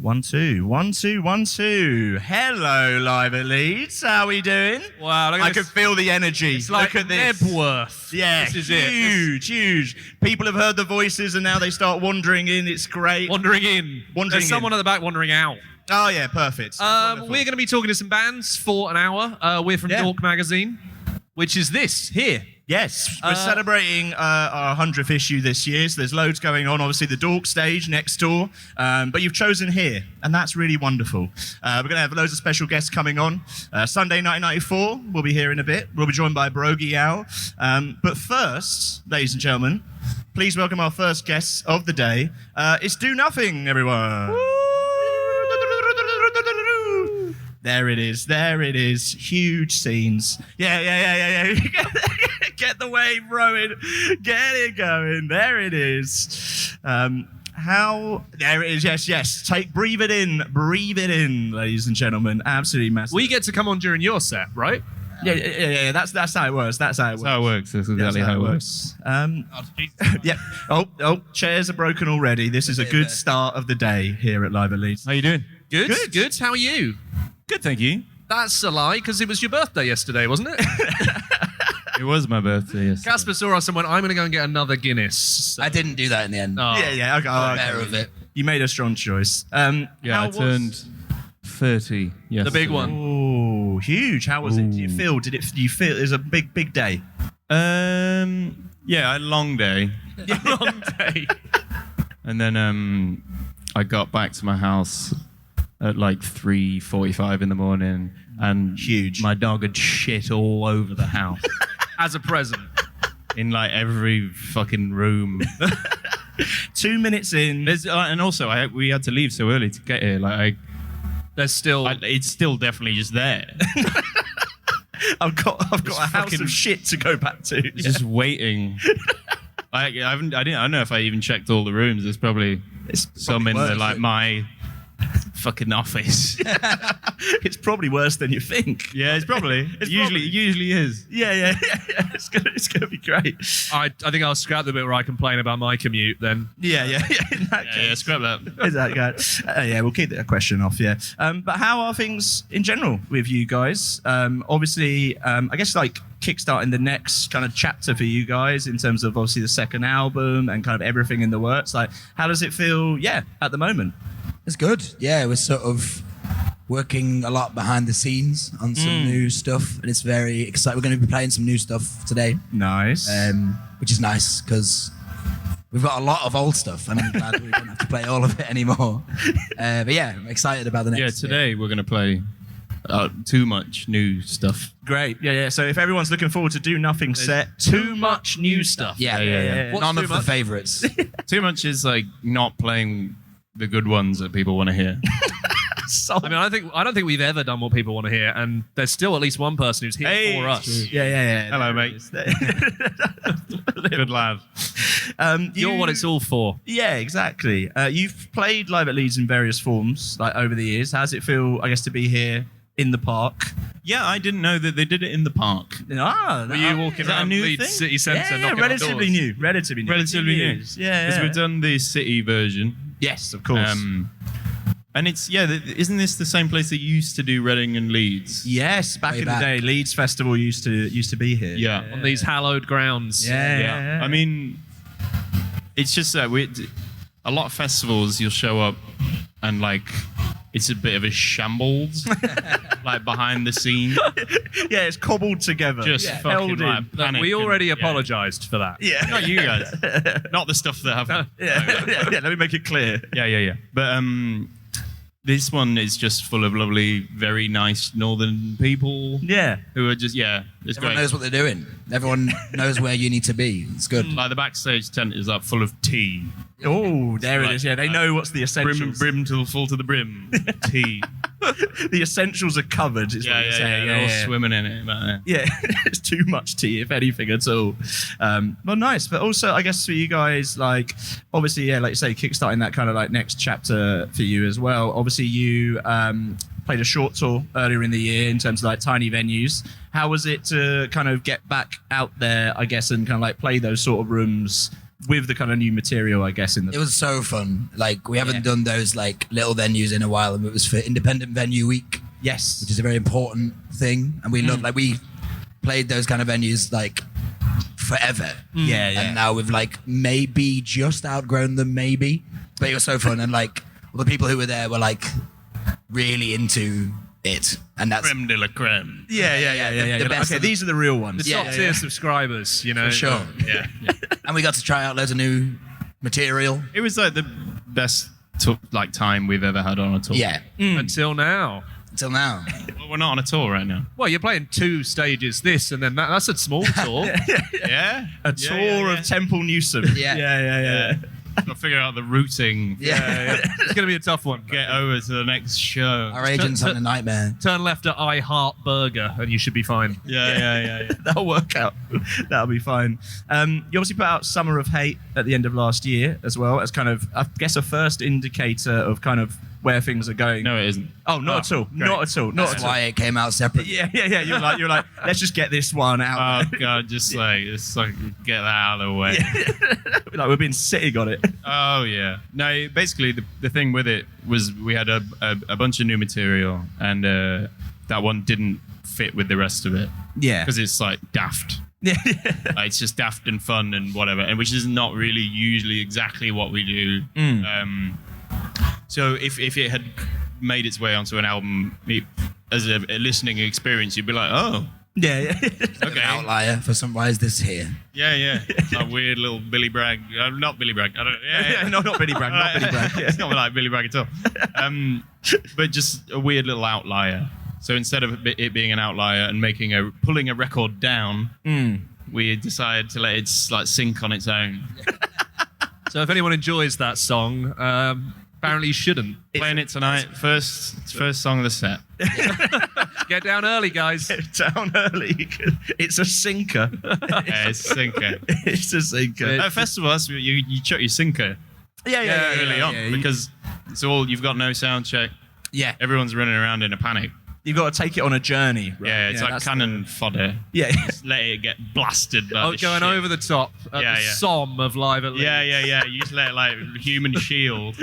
1, 2, 1, 2, 1, 2. Hello, live at Leeds. How are we doing? Wow, look at I this. can feel the energy. It's like look at this. Nebworth. Yeah, this is huge. People have heard the voices and now they start wandering in. It's great. Wandering in. There's someone at the back wandering out. Oh, yeah, perfect. We're going to be talking to some bands for an hour. We're from Dork Magazine, which is this here. Yes, we're celebrating our 100th issue this year, so there's loads going on. Obviously, the Dork stage next door, but you've chosen here, and that's really wonderful. We're going to have loads of special guests coming on. Sunday 1994, we'll be here in a bit. We'll be joined by Brògeal. But first, ladies and gentlemen, please welcome our first guests of the day. It's Do Nothing, everyone. Woo! There it is. Huge scenes. Yeah. Get the wave rowing. Get it going. There it is. There it is. Yes. Breathe it in, ladies and gentlemen. Absolutely massive. We get to come on during your set, right? Yeah. That's how it works. That's how it works. That's exactly how it works. Yeah. Oh, chairs are broken already. This is a good start of the day here at Live at Leeds. How you doing? Good. How are you? Good, thank you. That's a lie, because it was your birthday yesterday, wasn't it? It was my birthday yesterday. Casper saw us and went, I'm going to go and get another Guinness. So. I didn't do that in the end. Oh. Yeah. Okay. Aware of it. You made a strong choice. I turned 30 yesterday. The big one. Oh, huge. How was it? Do you feel it was a big day? Yeah, a long day. Long day. And then I got back to my house at like 3:45 in the morning, and my dog had shit all over the house. As a present. In like every fucking room. 2 minutes in. And also, we had to leave so early to get here. Like, There's still... it's still definitely just there. I've got a house of shit to go back to. It's just waiting. I don't know if I even checked all the rooms. There's probably some in the, like my fucking office. It's probably worse than you think. Yeah, it's probably. It usually is. Yeah. It's gonna be great. I think I'll scrap the bit where I complain about my commute then. Yeah. In that case. Yeah, scrap that. Is that good? Yeah, we'll keep that question off. Yeah. But how are things in general with you guys? Obviously, I guess like kickstarting the next kind of chapter for you guys in terms of obviously the second album and kind of everything in the works. Like, how does it feel? Yeah, at the moment. It's good. Yeah, we're sort of working a lot behind the scenes on some new stuff, and it's very exciting. We're going to be playing some new stuff today. Nice. Which is nice because we've got a lot of old stuff, and I'm glad we don't have to play all of it anymore. But yeah, I'm excited about the next. Yeah, today we're going to play too much new stuff. Great. Yeah. So if everyone's looking forward to Do Nothing set, too much new stuff. Yeah. None of the favourites. Too much is like not playing the good ones that people want to hear. I mean, I don't think we've ever done what people want to hear, and there's still at least one person who's here for us. Yeah. Hello, mate. Good lad. You're what it's all for. Yeah, exactly. You've played live at Leeds in various forms, like over the years. How does it feel, I guess, to be here in the park? Yeah, I didn't know that they did it in the park. Were you walking around Leeds city centre? Yeah, relatively new. Relatively new. Yeah. Because we've done the city version. Yes, of course. And it's, isn't this the same place that used to do Reading and Leeds? Yes, back in the day, Leeds Festival used to be here. Yeah. On these hallowed grounds. Yeah. I mean, it's just that a lot of festivals you'll show up and like it's a bit of a shambles, like behind the scene. Yeah, it's cobbled together. Just fucking like panic. We already apologised for that. Yeah. Not you guys. Not the stuff that happened. Yeah, let me make it clear. Yeah. But this one is just full of lovely, very nice northern people. Yeah. Who are just, it's Everyone great. knows what they're doing. Everyone knows where you need to be. It's good. Like the backstage tent is like full of tea. Oh, there it is. Yeah, they know what's the essentials. Brim full to the brim. Tea. The essentials are covered, is what you're saying. They're all swimming in it. Yeah, it's too much tea, if anything at all. Well, nice. But also, I guess for you guys, like, obviously, like you say, kickstarting that kind of like next chapter for you as well. Obviously, you played a short tour earlier in the year in terms of like tiny venues. How was it to kind of get back out there, I guess, and kind of like play those sort of rooms with the kind of new material, I guess. It was so fun. Like, we haven't done those like little venues in a while, and it was for Independent Venue Week. Yes, which is a very important thing, and we love, like, we played those kind of venues like forever. And now we've like maybe just outgrown them, maybe, but it was so fun, and like all the people who were there were like really into it, and that's Creme de la creme. the best. Okay, these are the real ones. The top tier subscribers, you know. For sure. Yeah. And we got to try out loads of new material. It was like the best time we've ever had on a tour. Until now. Until now. Well, we're not on a tour right now. Well, you're playing 2 stages, this and then that. That's a small tour. Yeah. A tour of Temple Newsam. Yeah. I'll figure out the routing. It's going to be a tough one. Get over to the next show. Our agent's having a nightmare. Turn left at I Heart Burger and you should be fine. Yeah. That'll work out. That'll be fine. You obviously put out Summer of Hate at the end of last year as well, as kind of, I guess, a first indicator of kind of where things are going. No, it isn't. Oh, not at all. Great. Not at all. That's why it came out separate. Yeah. You're like, let's just get this one out. Oh God, just like get that out of the way. Like we've been sitting on it. Oh yeah. No, basically the thing with it was we had a bunch of new material, and that one didn't fit with the rest of it. Yeah. Because it's like daft. Yeah. Like, it's just daft and fun and whatever, and which is not really usually exactly what we do. So if it had made its way onto an album as a listening experience, you'd be like, oh. Yeah. Okay. An outlier for some. Why is this here? Yeah. A weird little Billy Bragg. Not Billy Bragg. I don't. Yeah. No, not Billy Bragg. Not Billy Bragg. Yeah. It's not like Billy Bragg at all. But just a weird little outlier. So instead of it being an outlier and pulling a record down, we decided to let it like sink on its own. So if anyone enjoys that song, apparently you shouldn't. Playing it tonight, first song of the set. Get down early, guys. Down early. It's a sinker. Yeah, it's a sinker. It's a sinker. At a festival, that's you chuck your sinker early on because it's all, you've got no sound check. Yeah. Everyone's running around in a panic. You've got to take it on a journey. Right? Yeah, it's like cannon fodder. Yeah. Just let it get blasted. By the Going shit. over the top at the Somme of Live at Leeds. Yeah. You just let it like human shield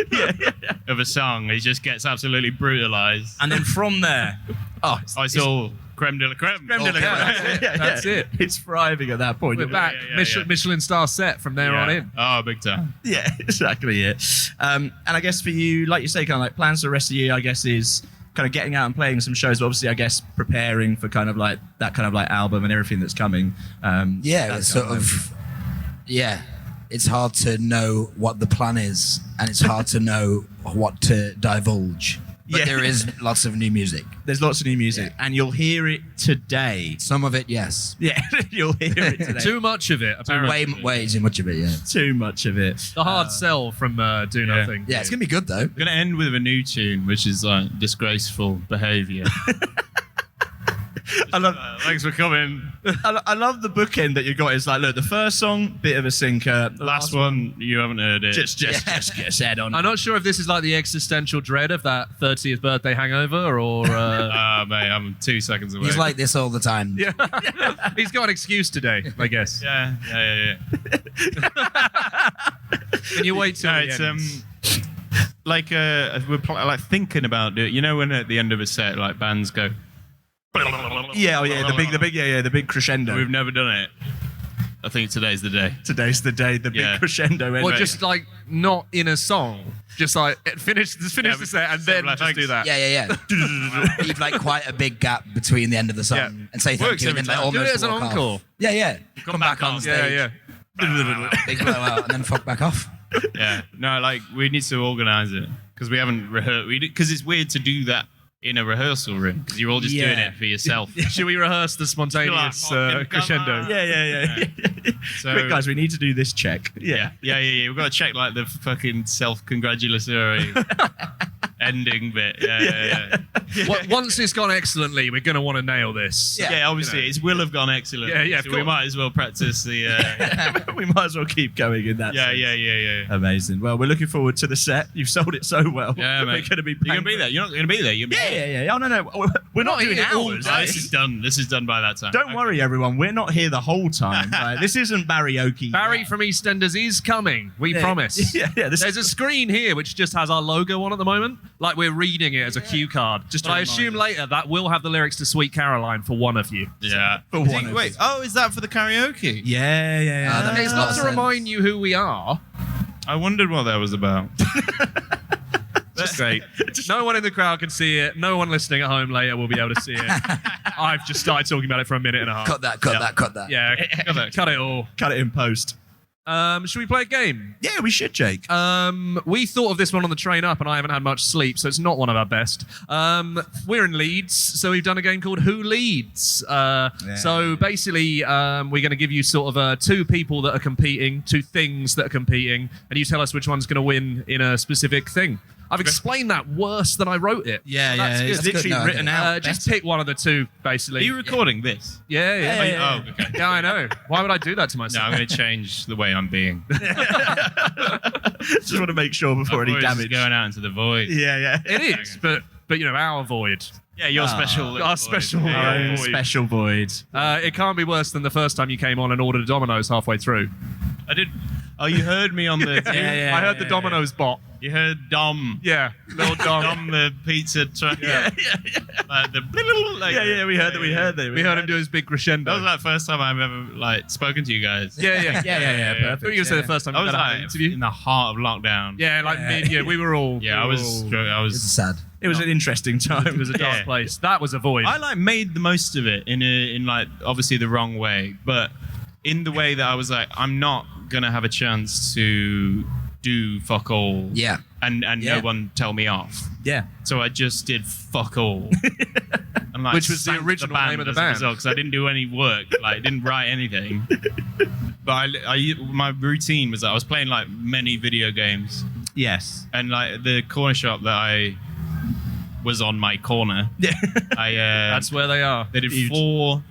of a song. It just gets absolutely brutalized. And then from there, it's all creme de la creme. creme de la creme. That's it. It's thriving at that point. We're back. Michelin star set from there on in. Oh, big time. Yeah, exactly it. And I guess for you, like you say, kind of like plans for the rest of the year, I guess, is kind of getting out and playing some shows, but obviously, I guess, preparing for kind of like that kind of like album and everything that's coming. It's it's hard to know what the plan is, and it's hard to know what to divulge. But there is lots of new music. There's lots of new music, and you'll hear it today. Some of it, yes. Yeah, you'll hear it today. Too much of it, apparently. Way too much of it, yeah. Too much of it. The hard sell from Do Nothing. Yeah, it's going to be good, though. We're going to end with a new tune, which is like disgraceful behaviour. Thanks for coming. I love the bookend that you got. It's like, look, the first song, bit of a sinker. The last one, you haven't heard it. Just get said on. I'm not sure if this is like the existential dread of that 30th birthday hangover or... mate, I'm 2 seconds away. He's like this all the time. Yeah. He's got an excuse today, I guess. Yeah. Can you wait till it's we're thinking about it. You know, when at the end of a set, like bands go... the big crescendo. We've never done it. I think today's the day. Today's the day, the big crescendo. Or just like not in a song, just like finish the set and then just do that. Yeah. Leave like quite a big gap between the end of the song and say thank you, and then like almost do it as an walk off. encore. Yeah. Come back on stage. Yeah. Big blowout, and then fuck back off. Yeah. No, like we need to organise it because we haven't rehearsed. Because it's weird to do that in a rehearsal room because you're all just doing it for yourself. Should we rehearse the spontaneous crescendo? Yeah. So, quick, guys, we need to do this check. Yeah. We've got to check like the fucking self-congratulatory ending bit. Yeah. Once it's gone excellently, we're going to want to nail this. Yeah, obviously, it will have gone excellent. Yeah, so we might as well practice the. We might as well keep going in that. Yeah. Amazing. Well, we're looking forward to the set. You've sold it so well. Yeah, mate. We're going to be. You're going to be there. You're not going to be there. You're Yeah. Oh no. We're not doing hours. This is done. This is done by that time. Don't worry, everyone. We're not here the whole time. This isn't karaoke. Barry from EastEnders is coming. We promise. Yeah. There's a screen here which just has our logo on at the moment. Like we're reading it as a cue card. Just but a I reminder. assume later that will have the lyrics to Sweet Caroline for one of you. Yeah. For one of Wait. us. Oh, is that for the karaoke? Yeah. that makes It's a lot not of to sense. remind you who we are. I wondered what that was about. That's great. No one in the crowd can see it. No one listening at home later will be able to see it. I've just started talking about it for a minute and a half. Cut that. Yeah, cut it all. Cut it in post. Should we play a game? Yeah, we should, Jake. We thought of this one on the train up, and I haven't had much sleep, so it's not one of our best. We're in Leeds, so we've done a game called Who Leads. So basically, we're going to give you sort of two people that are competing, two things that are competing, and you tell us which one's going to win in a specific thing. I've explained that worse than I wrote it. Yeah, so that's It's good. literally No, written out. Just better. pick one of the two, Are basically. you recording this? Yeah. Oh, okay. Yeah, I know. Why would I do that to No, myself? I'm going to change the way I'm being. Just want to make sure before any Voice is damage. going out into the void. Yeah. It is, but our void. Yeah, your special. little Our void. special Yeah, void. yeah. Special void. It can't be worse than the first time you came on and ordered a Domino's halfway through. I did. Oh, you heard me on the. Yeah. I heard the Domino's bot. You heard Dom. Yeah, little Dom. Dom the pizza truck. Yeah. Like the. Like, Yeah, we heard that. We heard that. We heard him do his big crescendo. That was like the first time I've ever like spoken to you guys. Yeah. Yeah. I thought you were going to say the first time I you was had an like interview. in the heart of lockdown. Yeah, we were all. Yeah, I was. I It's was. sad. It was an interesting time. It was a dark Yeah. place. That was a void. I like made the most of it in like obviously the wrong way, but in the way that I was like, I'm not gonna have a chance to do fuck all. Yeah. And Yeah. no one tell me off. Yeah. So I just did fuck all. And like Which was the sank original name of the band. because I didn't do any work, like didn't write anything. But my routine was that I was playing like many video games, Yes. and like the corner shop that I was on my corner. Yeah. That's where they are. They did Huge. 4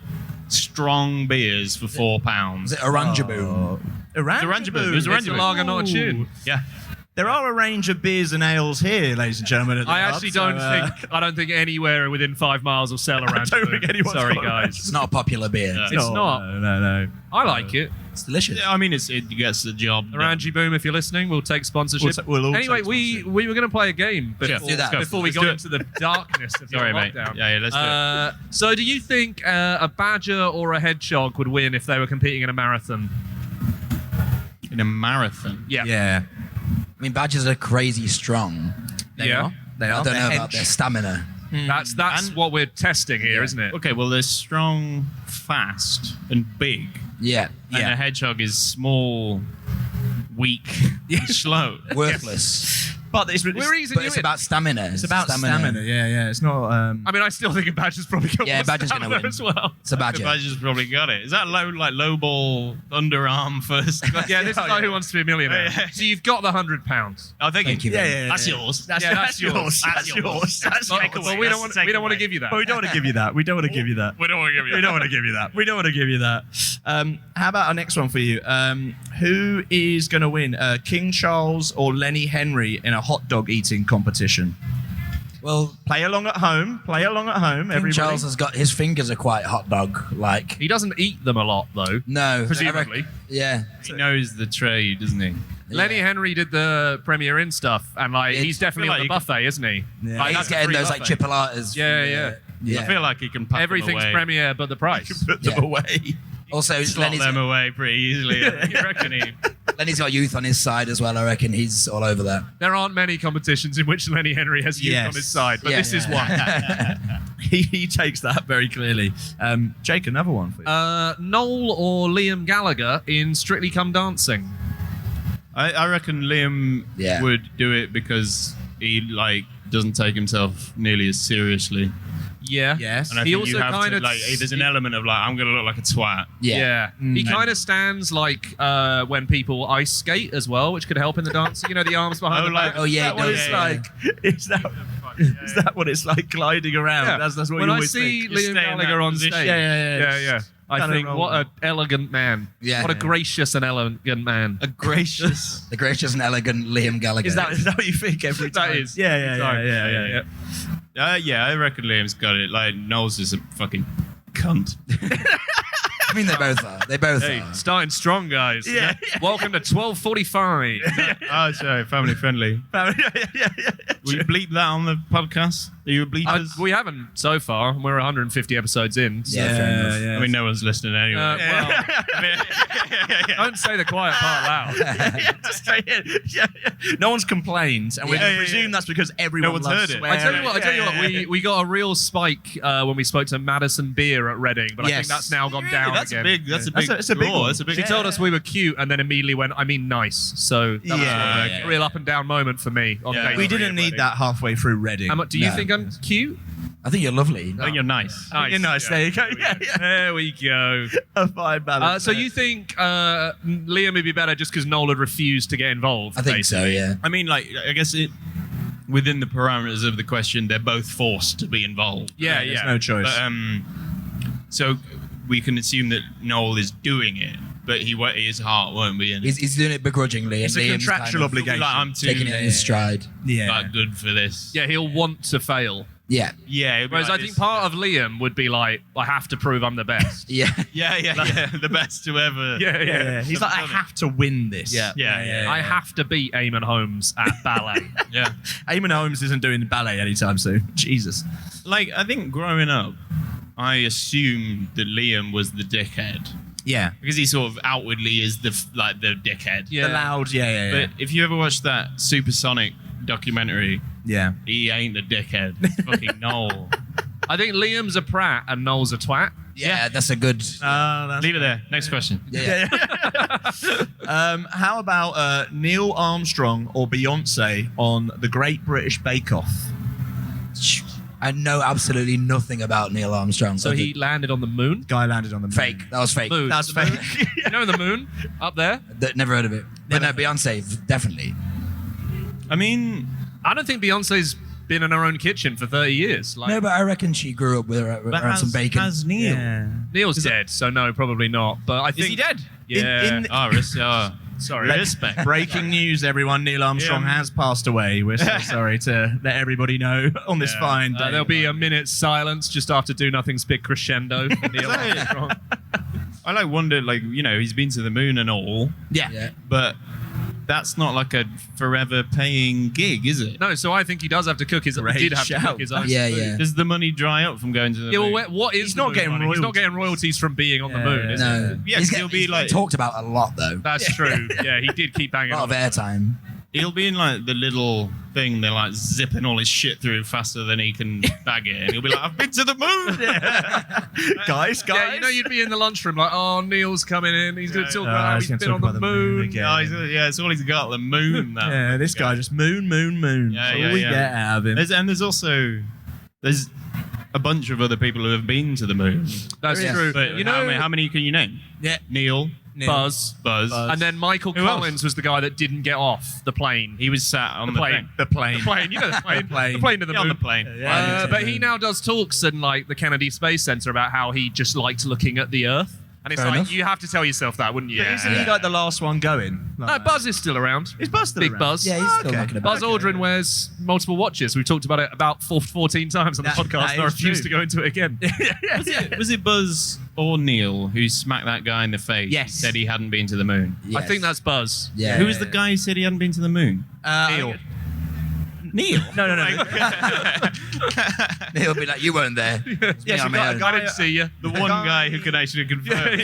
strong beers for £4. Is it Orangaboom? Orangaboom. It was It's a lager, not a tune. Yeah. There are a range of beers and ales here, ladies and gentlemen. At the I pub, actually so, don't think anywhere within 5 miles will sell around. don't think anyone's Sorry, got guys. It's not a popular beer. Yeah. It's No, not. No. I like it. It's delicious. I mean, it gets the job done. Orangy Boom, if you're listening, we'll take sponsorship. We'll all Anyway, take we sponsorship. were going to play a game before, do that. before we Let's got do it. into the darkness of your Sorry, mate. lockdown. Yeah, let's do it. So, do you think a badger or a hedgehog would win if they were competing in a marathon? In a marathon. Yeah. Yeah. I mean, badgers are crazy strong. They Yeah. are. They I are. don't They're know about hench. their stamina. That's And- what we're testing here, isn't it? Okay, well, they're strong, fast, and big. Yeah. And a hedgehog is small, weak, and slow. Worthless. But it's We're easing But you it's in. about stamina. It's about stamina. Yeah. It's not. I mean, I still think a badger's probably going to Yeah, badger's gonna win. as well. It's a The badger. badger's probably got it. Is that low ball underarm first? Yeah, this is like Who Wants to Be a Millionaire. Yeah. So you've got the £100. Oh, Thank you. That's yours. That's That's yours. That's yours. That's Well, take well, away. we That's don't take want to away. give you that. Well, we don't want to give you that. We don't want to give you that. We don't want to give you We don't want to give you that. We don't want to give you that. How about our next one for you? Who is going to win, King Charles or Lenny Henry in a hot dog eating competition? Well, Play along at home. Play along at home. King Everybody. Charles has got his fingers are quite hot dog like. He doesn't eat them a lot, though. No, Presumably. Yeah. He knows the trade, doesn't he? Lenny Henry did the Premier Inn stuff, and he's definitely feel on the like buffet, isn't he? Yeah. Like, He's that's a getting free those like buffet. chipolatas. Yeah. I feel like he can pack Everything's them away. Premier but the price. Put them Yeah. away. Also, Slot them away pretty easily. You reckon he? Lenny's got youth on his side as well. I reckon he's all over that. There aren't many competitions in which Lenny Henry has youth Yes. on his side, but Yeah. this is one. He takes that very clearly. Jake, another one for you. Noel or Liam Gallagher in Strictly Come Dancing? I reckon Liam Yeah. would do it because he doesn't take himself nearly as seriously. Yeah. Yes. And I He think also you have kind to, of like, there's an element of like, I'm going to look like a twat. Yeah. He kind of stands like when people ice skate as well, which could help in the dance. You know, the arms behind the back. Oh, yeah, Is that what he it's does, like? Is that what it's like gliding around? Yeah. That's what when you I always see think. You Liam stay in Gallagher that on position. stage. Yeah. I Kinda think, roll what an elegant man. Yeah. What a gracious and elegant man. A gracious. The gracious and elegant Liam Gallagher. Is that what you think every time? That is. Yeah. Yeah, I reckon Liam's got it. Like, Noel's is a fucking cunt. I mean, they both are. They both Hey, are. starting strong, guys. Yeah. Welcome to 12:45. Oh, sorry, family friendly. Yeah. Will you bleep that on the podcast? Are you a bleepers? We haven't so far. We're 150 episodes in. So. Yeah, fair enough. I mean, no one's listening anyway. Well, don't say the quiet part loud. Just say it. Yeah. No one's complained, and we presume that's because everyone one's loves heard it. swearing. I tell you what, we got a real spike when we spoke to Madison Beer at Reading, but I think Yes. that's now gone down That's again. a big. That's a big. That's a big draw. one. That's a big. She told us we were cute and then immediately went, I mean nice. So that was Yeah. a real up and down moment for me. On Yeah. day We 3 didn't at need Reading. that halfway through Reading. Do you No. think I'm cute? I think you're lovely. I think you're nice. You're nice. There you go. Yeah. There we go. A fine balance. So you think Liam would be better just because Noel had refused to get involved? I think so, basically? yeah. I mean, like, I guess within the parameters of the question, they're both forced to be involved. Yeah, There's yeah. no choice. But so we can assume that Noel is doing it, but his heart won't be in it. He's doing it begrudgingly. It's and a Liam's contractual kind of obligation. Like, I'm too taking it in his stride. Yeah. like, good for this. Yeah, he'll want to fail. Yeah. Yeah. it'd be Whereas like I think this- part of Liam would be like, I have to prove I'm the best. Yeah. Yeah. The best to ever. Yeah. He's like, I have to win this. Yeah. Yeah. I have to beat Eamon Holmes at ballet. Yeah. Eamon Holmes isn't doing ballet anytime soon. Jesus. Like, I think growing up, I assumed that Liam was the dickhead Yeah. because he sort of outwardly is the dickhead. Yeah. The loud. Yeah. But if you ever watched that Supersonic documentary, Yeah. he ain't the dickhead. It's fucking Noel. I think Liam's a prat and Noel's a twat. Yeah, that's a good. Leave it there. Next question. Yeah. How about Neil Armstrong or Beyonce on the Great British Bake Off? I know absolutely nothing about Neil Armstrong. So he landed on the moon. Guy landed on the moon. fake. That was fake. Moon. That's The moon. fake. You know the moon up there? Never heard of it. But no, Beyonce, definitely. I mean, I don't think Beyonce's been in her own kitchen for 30 years. Like, No, but I reckon she grew up with around some bacon. Has Neil? Yeah. Neil's dead, so no, probably not. But I think Is he dead? Yeah. Sorry. Respect. Breaking news, everyone. Neil Armstrong Yeah. has passed away. We're so sorry to let everybody know on this fine day. There'll be a minute's silence just after Do Nothing's big crescendo for Neil Armstrong. I wonder, he's been to the moon and all, Yeah. but that's not like a forever paying gig, is it? No, so I think he does have to cook his. Great He did have to shout. cook his own. Yeah, food. yeah. Does the money dry up from going to the Yeah, moon? well, what is He's the not moon getting money? He's not royalties. getting royalties from being on the moon, is he? No. Yeah, he's he'll be he's like- talked about a lot, though. That's true. Yeah, he did keep banging A lot on. of airtime. He'll be in the little thing, they're zipping all his shit through faster than he can bag it, and he'll be like, I've been to the moon! guys. Yeah, you'd be in the lunchroom like, oh, Neil's coming in. He's going to talk Oh, about how he's he's gonna been talk on the about the moon moon. again. Yeah, it's all he's got, the moon. That Yeah, this guy just moon. Yeah, That's yeah, all we yeah. get out of him. There's a bunch of other people who have been to the moon. That's Yeah. true. But You know, how many can you name? Yeah. Neil, Buzz. Buzz. And then Michael Who else? Collins was the guy that didn't get off the plane. He was sat on the plane. thing. The plane. The plane, you know the plane. The plane. The plane to the Yeah, moon. on the plane. Yeah. But he now does talks in the Kennedy Space Center about how he just liked looking at the Earth. And it's Fair like, enough. you have to tell yourself that, wouldn't you? Isn't he like the last one going? No, Buzz is still around. Is Buzz still Big around? Buzz. Yeah, he's still knocking about. Buzz Aldrin wears multiple watches. We've talked about it about 14 times on the That- podcast, that and I is refuse true. to go into it again. Was it Buzz or Neil who smacked that guy in the face? Yes. and said he hadn't been to the moon. I think that's Buzz. Yeah. Who was the guy who said he hadn't been to the moon? Neil. Neil. No. He'll be like, you weren't there. Yes, I'm you got a here. guy- I didn't see you. The one guy who can actually confirm.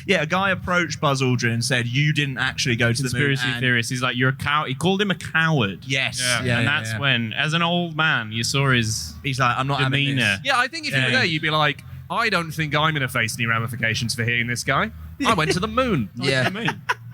Yeah, a guy approached Buzz Aldrin and said, "You didn't actually go to the moon." Conspiracy theorist. He's like, you're a cow. He called him a coward. Yes. Yeah, and that's when, as an old man, you saw his he's like, "I'm not having demeanor. this." Yeah, I think if you were there, you'd be like, I don't think I'm going to face any ramifications for hitting this guy. I went to the moon. Yeah.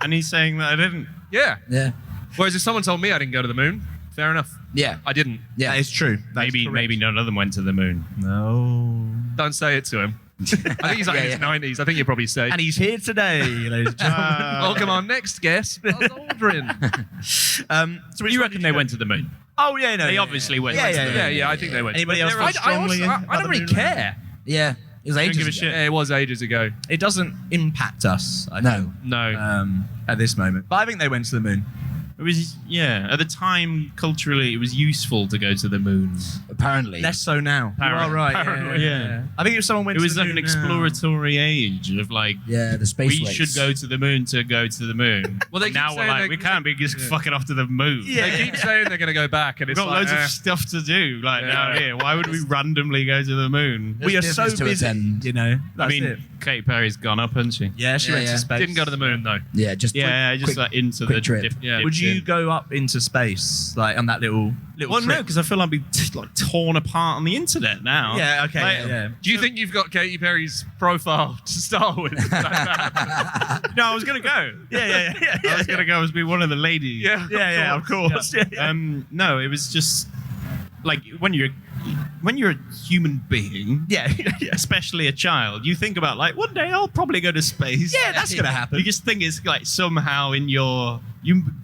And he's saying that I didn't. Yeah. Yeah. Whereas if someone told me I didn't go to the moon, Fair enough. Yeah. I didn't. Yeah. That is true. That is correct. Maybe none of them went to the moon. No. Don't say it to him. I think he's like in his 90s. I think you're probably safe. And he's here today, ladies and gentlemen. Welcome our next guest, Buzz Aldrin. So You reckon they went to the moon? Oh, yeah, no. They yeah, obviously went. Yeah, I think they went. Anybody else feel I strongly don't about the really moon care. Yeah. It was ages give a ago. shit. Yeah, it was ages ago. It doesn't impact us, I No. think, No. at this moment. But I think they went to the moon. It was at the time culturally it was useful to go to the moon. Apparently. Less so now. You are Apparently. right. Apparently, yeah. I think if someone went It to was the like moon an now- exploratory age of like Yeah, the space we race. should go to the moon to go to the moon. Well, they keep now we're saying like they- we can't be just fucking off to the moon. Yeah. They keep saying they're going to go back, and We've it's got like, loads of stuff to do like Yeah. down here. Why would we randomly go to the moon? We are so business to busy, attend. you know. I That's mean, it. Katy Perry's gone up, hasn't she? Yeah, she Yeah, went yeah. to space. Didn't go to the moon though. Yeah, just Yeah, just quick- like into quick the trip. yeah. Would you go up into space, like on that little Well, no, trip? because I feel I'd be like torn apart on the internet now. Yeah, okay, Like, yeah. Do you think you've got Katy Perry's profile to start with? No, I was gonna go. I was gonna go as be one of the ladies. Yeah, of course. Yeah. No, it was just like when you're a human being, Yeah. especially a child, you think about like one day I'll probably go to space. Yeah, that's gonna happen. You just think it's like somehow you're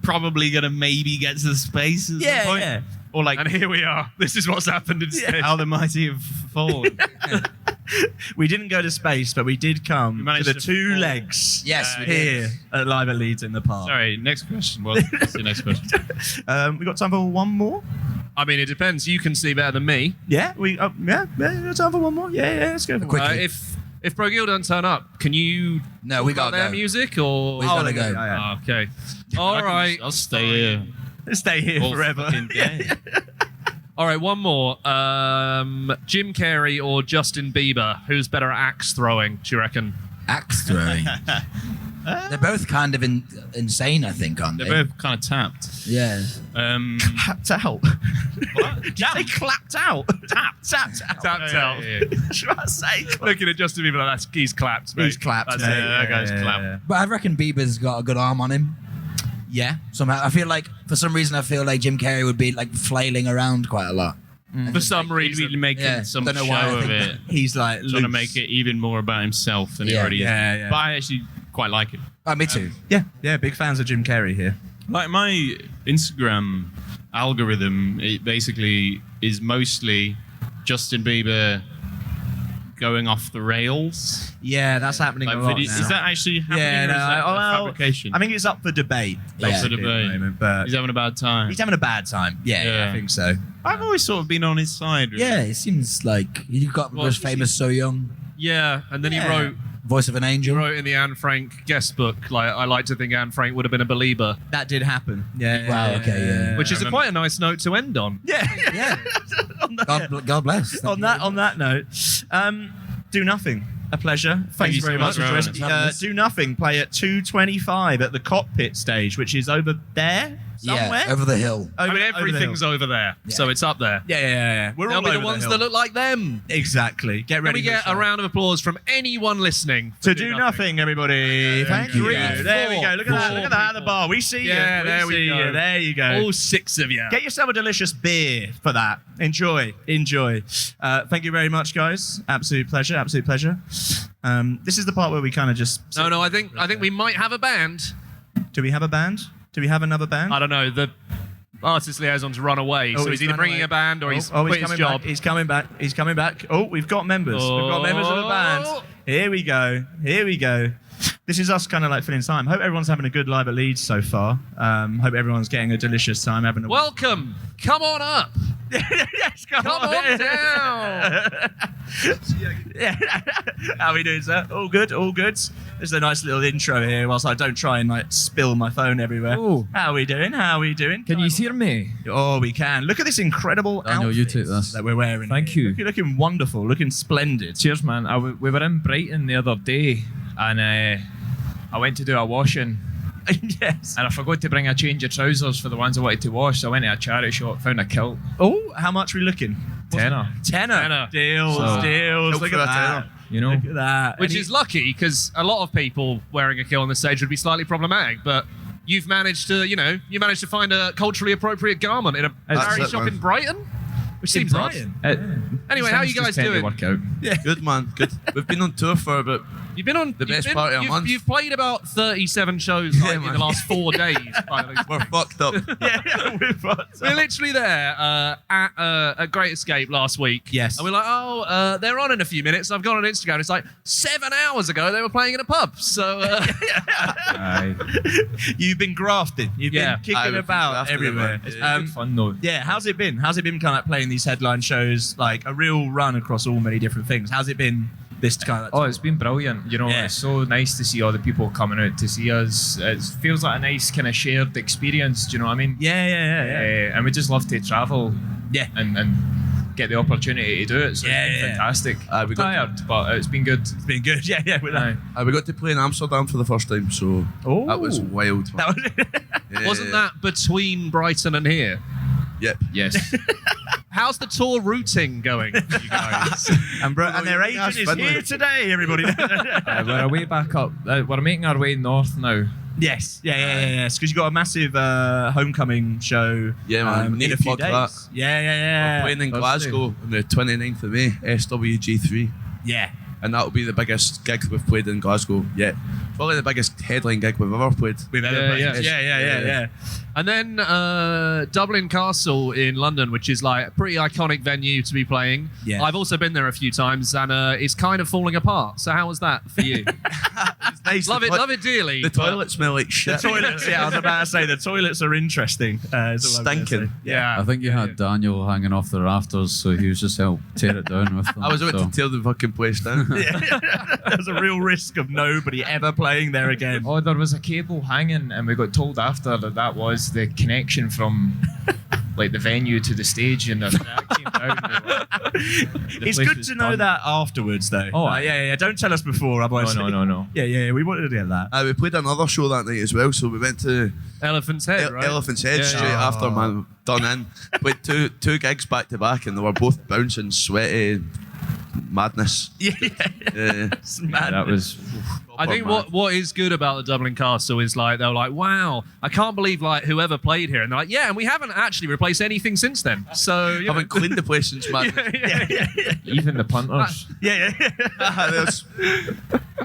probably gonna maybe get to space at Yeah, some point. yeah. Or like And here we are. This is what's happened instead. how the mighty have fallen. We didn't go to space, but we did come to managed the to two fall. legs Yes, we did. here at Live at Leeds in the park. Sorry, next question. What's the next question? We got time for one more? I mean, it depends. You can see better than me. Yeah, we got time for one more? Yeah, let's go for Quick. it. Quickly. If Brògeal don't turn up, can you No, talk we about gotta their go. music or? We gotta go. Yeah. Okay. All right. I'll stay here Stay here all forever. fucking day. All right. One more. Jim Carrey or Justin Bieber? Who's better at axe throwing? Do you reckon? Axe throwing. They're both kind of insane, I think, aren't They're they? both kind of tapped. Yeah. Clapped out. What? Did you say clapped out? Tapped out. Tapped out. Should I say? Looking at Justin Bieber, like, he's clapped. Mate. He's clapped. That's mate. it. that guy's clapped. But I reckon Bieber's got a good arm on him. Yeah. Somehow, I feel like, for some reason, I feel like Jim Carrey would be like flailing around quite a lot. For some He'd reason. be making Yeah, some don't know show why I of think it. He's like Trying to make it even more about himself than he Yeah. already is. Yeah. But I actually quite like it. Oh, me too. Yeah, big fans of Jim Carrey here. Like my Instagram algorithm, it basically is mostly Justin Bieber going off the rails. Yeah, that's happening Like a lot videos. now. Is that actually happening? Yeah, or no, is that a well, fabrication? I think it's up for debate. Up for basically, debate. at the moment, but He's having a bad time. he's having a bad time. Yeah, Yeah. I think so. I've always sort of been on his side. Really. Yeah, it seems like you got Well, was famous so young. Yeah, and then Yeah. he wrote Voice of an angel. in the Anne Frank guest book. Like, I like to think Anne Frank would have been a believer, That did happen. Yeah. Wow, okay, yeah. which is remember. quite a nice note to end on. Yeah. Yeah. on that, God bless. on that note, do nothing. A pleasure. Thank you you very so much. much for Chris. having us. Do nothing. Play at 2:25 at the cockpit stage, which is over there somewhere. Yeah, over the hill. I mean, Over the everything's hill. over there, so it's up there. Yeah. We're They'll all be over the ones hill. that look like them. Exactly. Get Can ready. we for the get show. a round of applause from anyone listening? To do nothing, everybody. Thank you. Three, There we four, go. Look at that. four Look at that at the people. bar. We see Yeah, you. there we see go. you. There you go. All six of you. Get yourself a delicious beer for that. Enjoy. Thank you very much, guys. Absolute pleasure. This is the part where we kind of just. No, I think we might have a band. Do we have a band? Do we have another band? I don't know. The artist liaison's run away, so he's either run bringing away. a band or he's he's quit his coming job. back. He's coming back. Oh, we've got members. We've got members of the band. Here we go. This is us kind of like filling time. Hope everyone's having a good live at Leeds so far. Hope everyone's getting a delicious time. Having a Welcome. Come on up. yes, come on down. Yeah. How are we doing, sir? All good. There's a nice little intro here whilst I don't try and like spill my phone everywhere. Oh. How are we doing? Can you hear me? Oh, we can. Look at this incredible Daniel, you outfit take this. that we're wearing. Thank here. you. Looking wonderful. Looking splendid. Cheers, man. We were in Brighton the other day, and I went to do a washing, Yes. and I forgot to bring a change of trousers for the ones I wanted to wash. So I went to a charity shop, found a kilt. Oh, how much are we looking? Tenner. Tenner. Deals. So- Look at that. You know? Look at that. Which is lucky because a lot of people wearing a kill on the stage would be slightly problematic, but you've managed to find a culturally appropriate garment in a charity it, shop man. in Brighton, which seems odd. Anyway, how are you guys doing? Work out. Good, man. Good. We've been on tour for about You've been on The best part of a month. You've played about 37 shows in man. the last 4 days. By the way. we're fucked up. We're literally there at Great Escape last week. Yes. And we're like, they're on in a few minutes. I've gone on Instagram. It's like 7 hours ago they were playing in a pub. So You've been grafting. You've been kicking about everywhere. It's been good fun though. Yeah, how's it been? How's it been kind of like playing these headline shows, like a real run across all many different things? How's it been this kind of Oh, it's been brilliant. You know, Yeah. it's so nice to see all the people coming out to see us. It feels like a nice kind of shared experience. Do you know what I mean? Yeah. And we just love to travel. Yeah. And get the opportunity to do it. So Yeah, it's been yeah. fantastic. We got Tired, but it's been good. It's been good. Yeah. With that. Aye. we got to play in Amsterdam for the first time, so that was wild. That was Yeah. wasn't that between Brighton and here? Yep. Yes. How's the tour routing going for you guys? and their agent is here today, everybody. We're away back up. We're making our way north now. Yes. Yeah. Because you got a massive homecoming show. Yeah, man. We need in a to few plug days. that. Yeah. Playing in Thursday. Glasgow on the 29th of May, SWG3. Yeah. And that'll be the biggest gig we've played in Glasgow yet. Probably the biggest headline gig we've ever played. We've ever Yeah, played. yeah. Yeah. And then Dublin Castle in London, which is like a pretty iconic venue to be playing. Yeah. I've also been there a few times, and it's kind of falling apart. So how was that for you? It's nice. love it dearly. The but- toilets smell like The shit. toilets, I was about to say the toilets are interesting. Is all I was gonna Stinking. say. Yeah. I think you had Daniel hanging off the rafters, so he was just helping tear it down with them. I was about so. to tear the fucking place down. There's a real risk of nobody ever playing there again. Oh, there was a cable hanging, and we got told after that was the connection from like the venue to the stage, and that came down. It's place good was to know done. that afterwards, though. Oh, yeah. Don't tell us before, otherwise. No. Yeah. We wanted to get that. We played another show that night as well, so we went to Elephant's Head, right? Elephant's Head Yeah, straight yeah. after, man. Done in. Played two gigs back to back, and they were both bouncing, sweaty madness. Yeah. Yeah, Man. that was. I think what is good about the Dublin Castle is like they were like, wow, I can't believe like whoever played here, and they're like, yeah, and we haven't actually replaced anything since then. So you know. Haven't cleaned the place since madness. Even the punters. Yeah.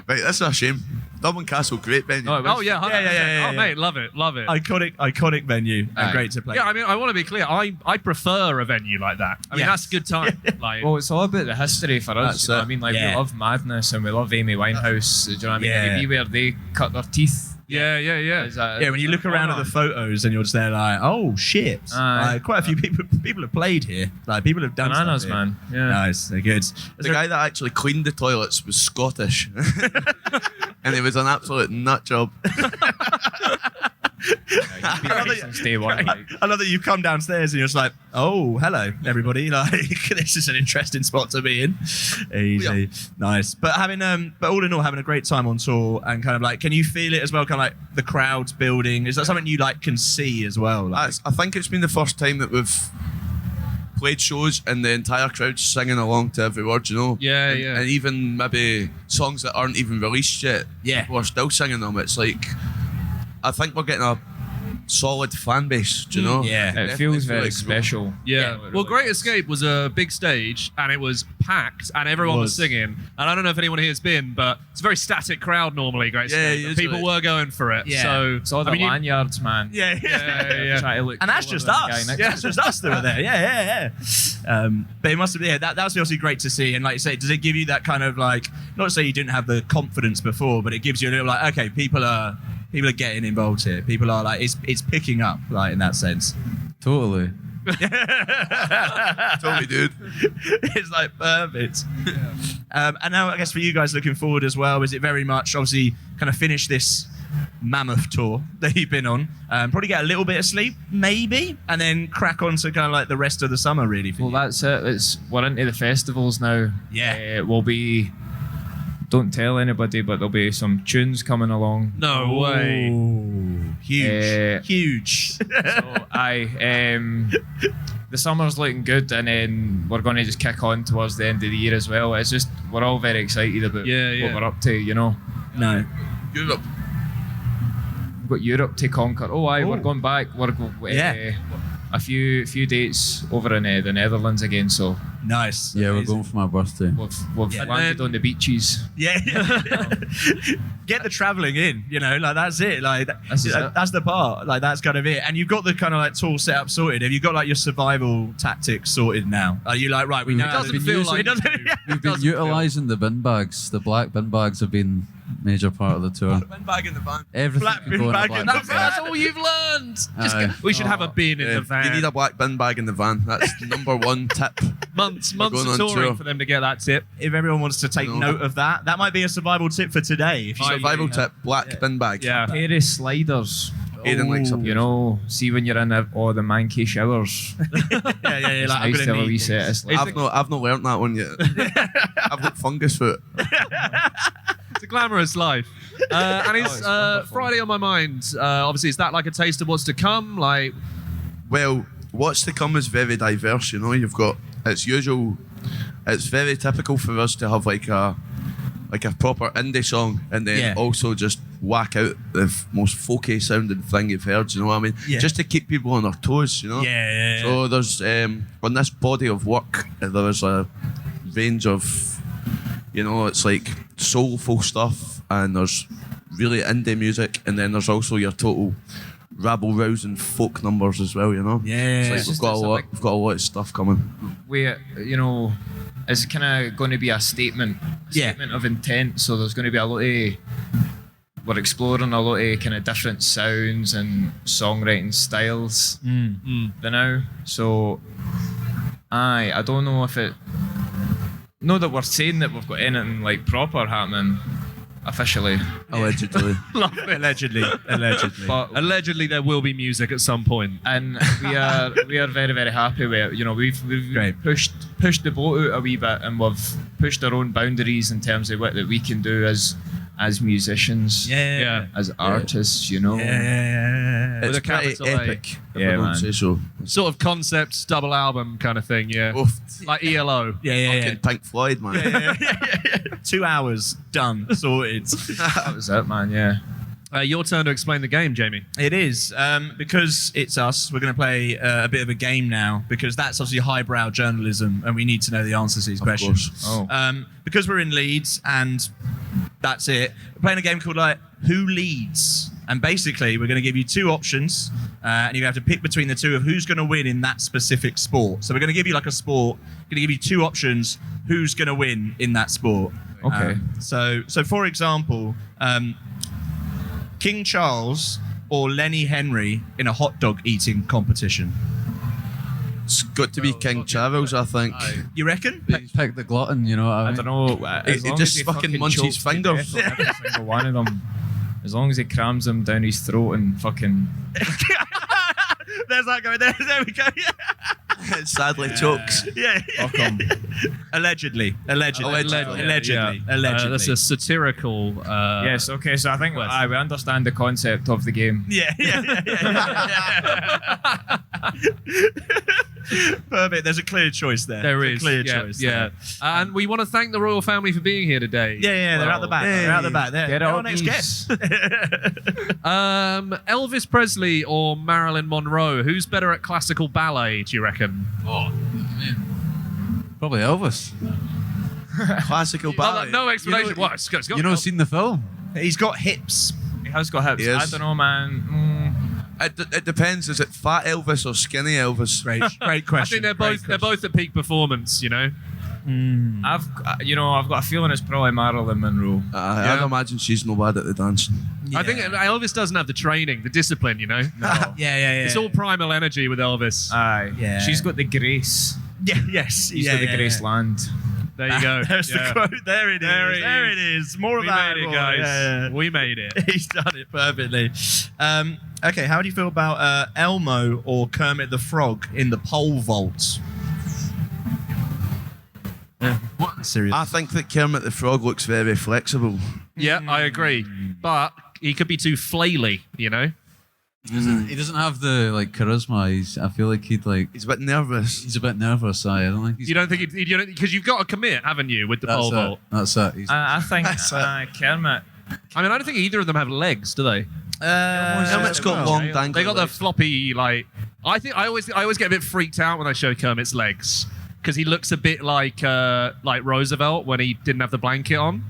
Right, that's a shame. Dublin Castle, great venue. Oh yeah, 100%. Yeah. Oh mate, love it. Iconic venue and great to play. Yeah, I mean, I want to be clear. I prefer a venue like that. I mean, Yes. that's a good time. Like, Well, it's all about the history for us. That's You know what it. I mean? Like, Yeah. we love Madness and we love Amy Winehouse. Do you know what I mean? Yeah. To be where they cut their teeth. yeah. Is that- Yeah, when you look around at the photos and you're just there like, oh shit! Aye. Like, quite a few people have played here. Like people have done Bananas, stuff here. man. Yeah. Nice, they're good. The guy that actually cleaned the toilets was Scottish. And he was an absolute nut job. He's been great since day one. Like. I love that you come downstairs and you're just like, oh, hello, everybody. Like, this is an interesting spot to be in. Easy, nice. But but all in all, having a great time on tour and kind of like, can you feel it as well? Kind of like the crowds building. Is that something you like can see as well? Like, I think it's been the first time that we've played shows and the entire crowd's singing along to every word, you know? Yeah, and, yeah. And even maybe songs that aren't even released yet. Yeah. We're still singing them. It's like, I think we're getting a solid fan base, do you know? Yeah. It Definitely feels feel very like- special. Yeah. it Well, really Great does. Escape was a big stage and it was packed and everyone was singing. And I don't know if anyone here's been, but it's a very static crowd normally, Great Yeah, Escape. And usually. people were going for it. Yeah. So It's all the I mean, you- lanyards, man. yeah. Try to look And that's cooler just than the us. guy next Yeah, to that's just us that were there. Yeah. But it must have been, that was obviously great to see. And like you say, does it give you that kind of like, not to say you didn't have the confidence before, but it gives you a little like, okay, people are getting involved here. People are like, it's picking up, like in that sense. Totally. Totally, dude. It's like perfect. And now I guess for you guys looking forward as well, is it very much obviously kind of finish this mammoth tour that you've been on, probably get a little bit of sleep, maybe, and then crack on to kind of like the rest of the summer really for Well, you? that's it. We're into the festivals now. Yeah. We'll be. Don't tell anybody, but there'll be some tunes coming along. no way. Ooh, huge. Huge. So the summer's looking good, and then we're going to just kick on towards the end of the year as well. It's just we're all very excited about Yeah. what we're up to, you know. No. Europe. we've got Europe to conquer. Oh, aye, we're going back. Yeah. A few dates over in the Netherlands again. So Nice. Yeah, we're going for my birthday. we've landed on the beaches. Yeah. Get the travelling in, like that's it. Like That's it. that's the part. Like that's kind of it. And you've got the kind of like tool setup sorted. Have you got like your survival tactics sorted now? Are you like, right, we know how doesn't to feel like it doesn't, We've been utilising the bin bags. The black bin bags have been a major part of the tour. Bin bag in the van. Everything Black can bin go in a bag black in bin the bag. That's all you've learned. We should have a bin in Yeah, the van. you need a black bin bag in the van. That's the number one tip. months going of on touring tour. for them to get that tip. If everyone wants to take note of that, that might be a survival tip for today. If you Survival tip, black bin bag. Yeah. Pair of sliders. Aiden likes a You know, see when you're in the manky showers. yeah, It's like I'm nice to gonna have a wee need set of these. sliders. I've not learnt that one yet. I've got fungus foot. It's a glamorous life. And it's Friday on my mind. Obviously, is that like a taste of what's to come? Like, Well, what's to come is very diverse, You've got it's very typical for us to have like a proper indie song and then also just whack out the most folky sounding thing you've heard, you know what I mean? Yeah. Just to keep people on their toes, Yeah. So there's on this body of work there is a range of it's like soulful stuff and there's really indie music and then there's also your total rabble-rousing folk numbers as well, Yeah. It's like we've got a lot of stuff coming. Where, it's kind of going to be a statement of intent. So there's going to be a lot of, we're exploring a lot of kind of different sounds and songwriting styles now. So, I don't know if it, no, that we're saying that we've got anything like proper happening officially. Allegedly. Allegedly. But allegedly, there will be music at some point. and we are very, very happy with it. We've Great. pushed the boat out a wee bit and we've pushed our own boundaries in terms of what that we can do as musicians, Yeah. as artists, Yeah. With It's a pretty capital A. epic, if Yeah, I don't man. say so. Sort of concept double album kind of thing, yeah. Oof. Like ELO. Yeah. Fucking Pink Floyd, man. 2 hours done, sorted. That was it, man. Yeah. Your turn to explain the game, Jamie. It is because it's us. We're going to play a bit of a game now because that's obviously highbrow journalism, and we need to know the answers to these questions. Oh. Because we're in Leeds, and that's it. We're playing a game called like Who Leads, and basically we're going to give you two options, and you have to pick between the two of who's going to win in that specific sport. So we're going to give you like a sport. We're going to give you two options. Who's going to win in that sport? Okay. So for example. King Charles or Lenny Henry in a hot dog eating competition? It's got to be King Charles, I think. You reckon? Pick the glutton, you know what I I mean? don't know. As He long just as he fucking munches chokes to fingers. death on every single one of them. As long as he crams them down his throat and fucking. There's that going. There we go. It sadly chokes. Yeah. Fuck 'em. Allegedly. That's a satirical. Yes. Okay. So I think we understand the concept of the game. Yeah. Perfect. There's a clear choice there. There There's is. a clear Yeah, choice. yeah. And we want to thank the royal family for being here today. Yeah. They're out the back. They're out the back. Get They're our out next these. guest. Elvis Presley or Marilyn Monroe? Who's better at classical ballet, do you reckon? Probably Elvis. Classical Oh, ballet. no explanation. What? It's got- You know, seen the film? He's got hips. He has got hips. He is. I don't know, man. It depends. Is it fat Elvis or skinny Elvis? Great I question. think they're both at peak performance, you know? I've got a feeling it's probably Marilyn Monroe. I'd imagine she's no bad at the dancing. I think Elvis doesn't have the training, the discipline, you know? Yeah. It's all primal energy with Elvis. Aye. Yeah. She's got the grace. Yes. She's got the grace land. There you go. There's the quote. There it is. More We about made it, more. guys. Yeah. We made it. He's done it perfectly. Okay, how do you feel about Elmo or Kermit the Frog in the pole vault? What? Serious? I think that Kermit the Frog looks very flexible. Yeah, I agree. But he could be too flaily, you know? He doesn't have the charisma. I feel like he's He's a bit nervous. a bit nervous. I don't think he's. You don't think because you've got to commit, haven't you, with the pole vault? That's it. I think Kermit. I mean, I don't think either of them have legs, do they? Helmet's got long dangly They got the legs. floppy like. I think I always get a bit freaked out when I show Kermit's legs because he looks a bit like Roosevelt when he didn't have the blanket on.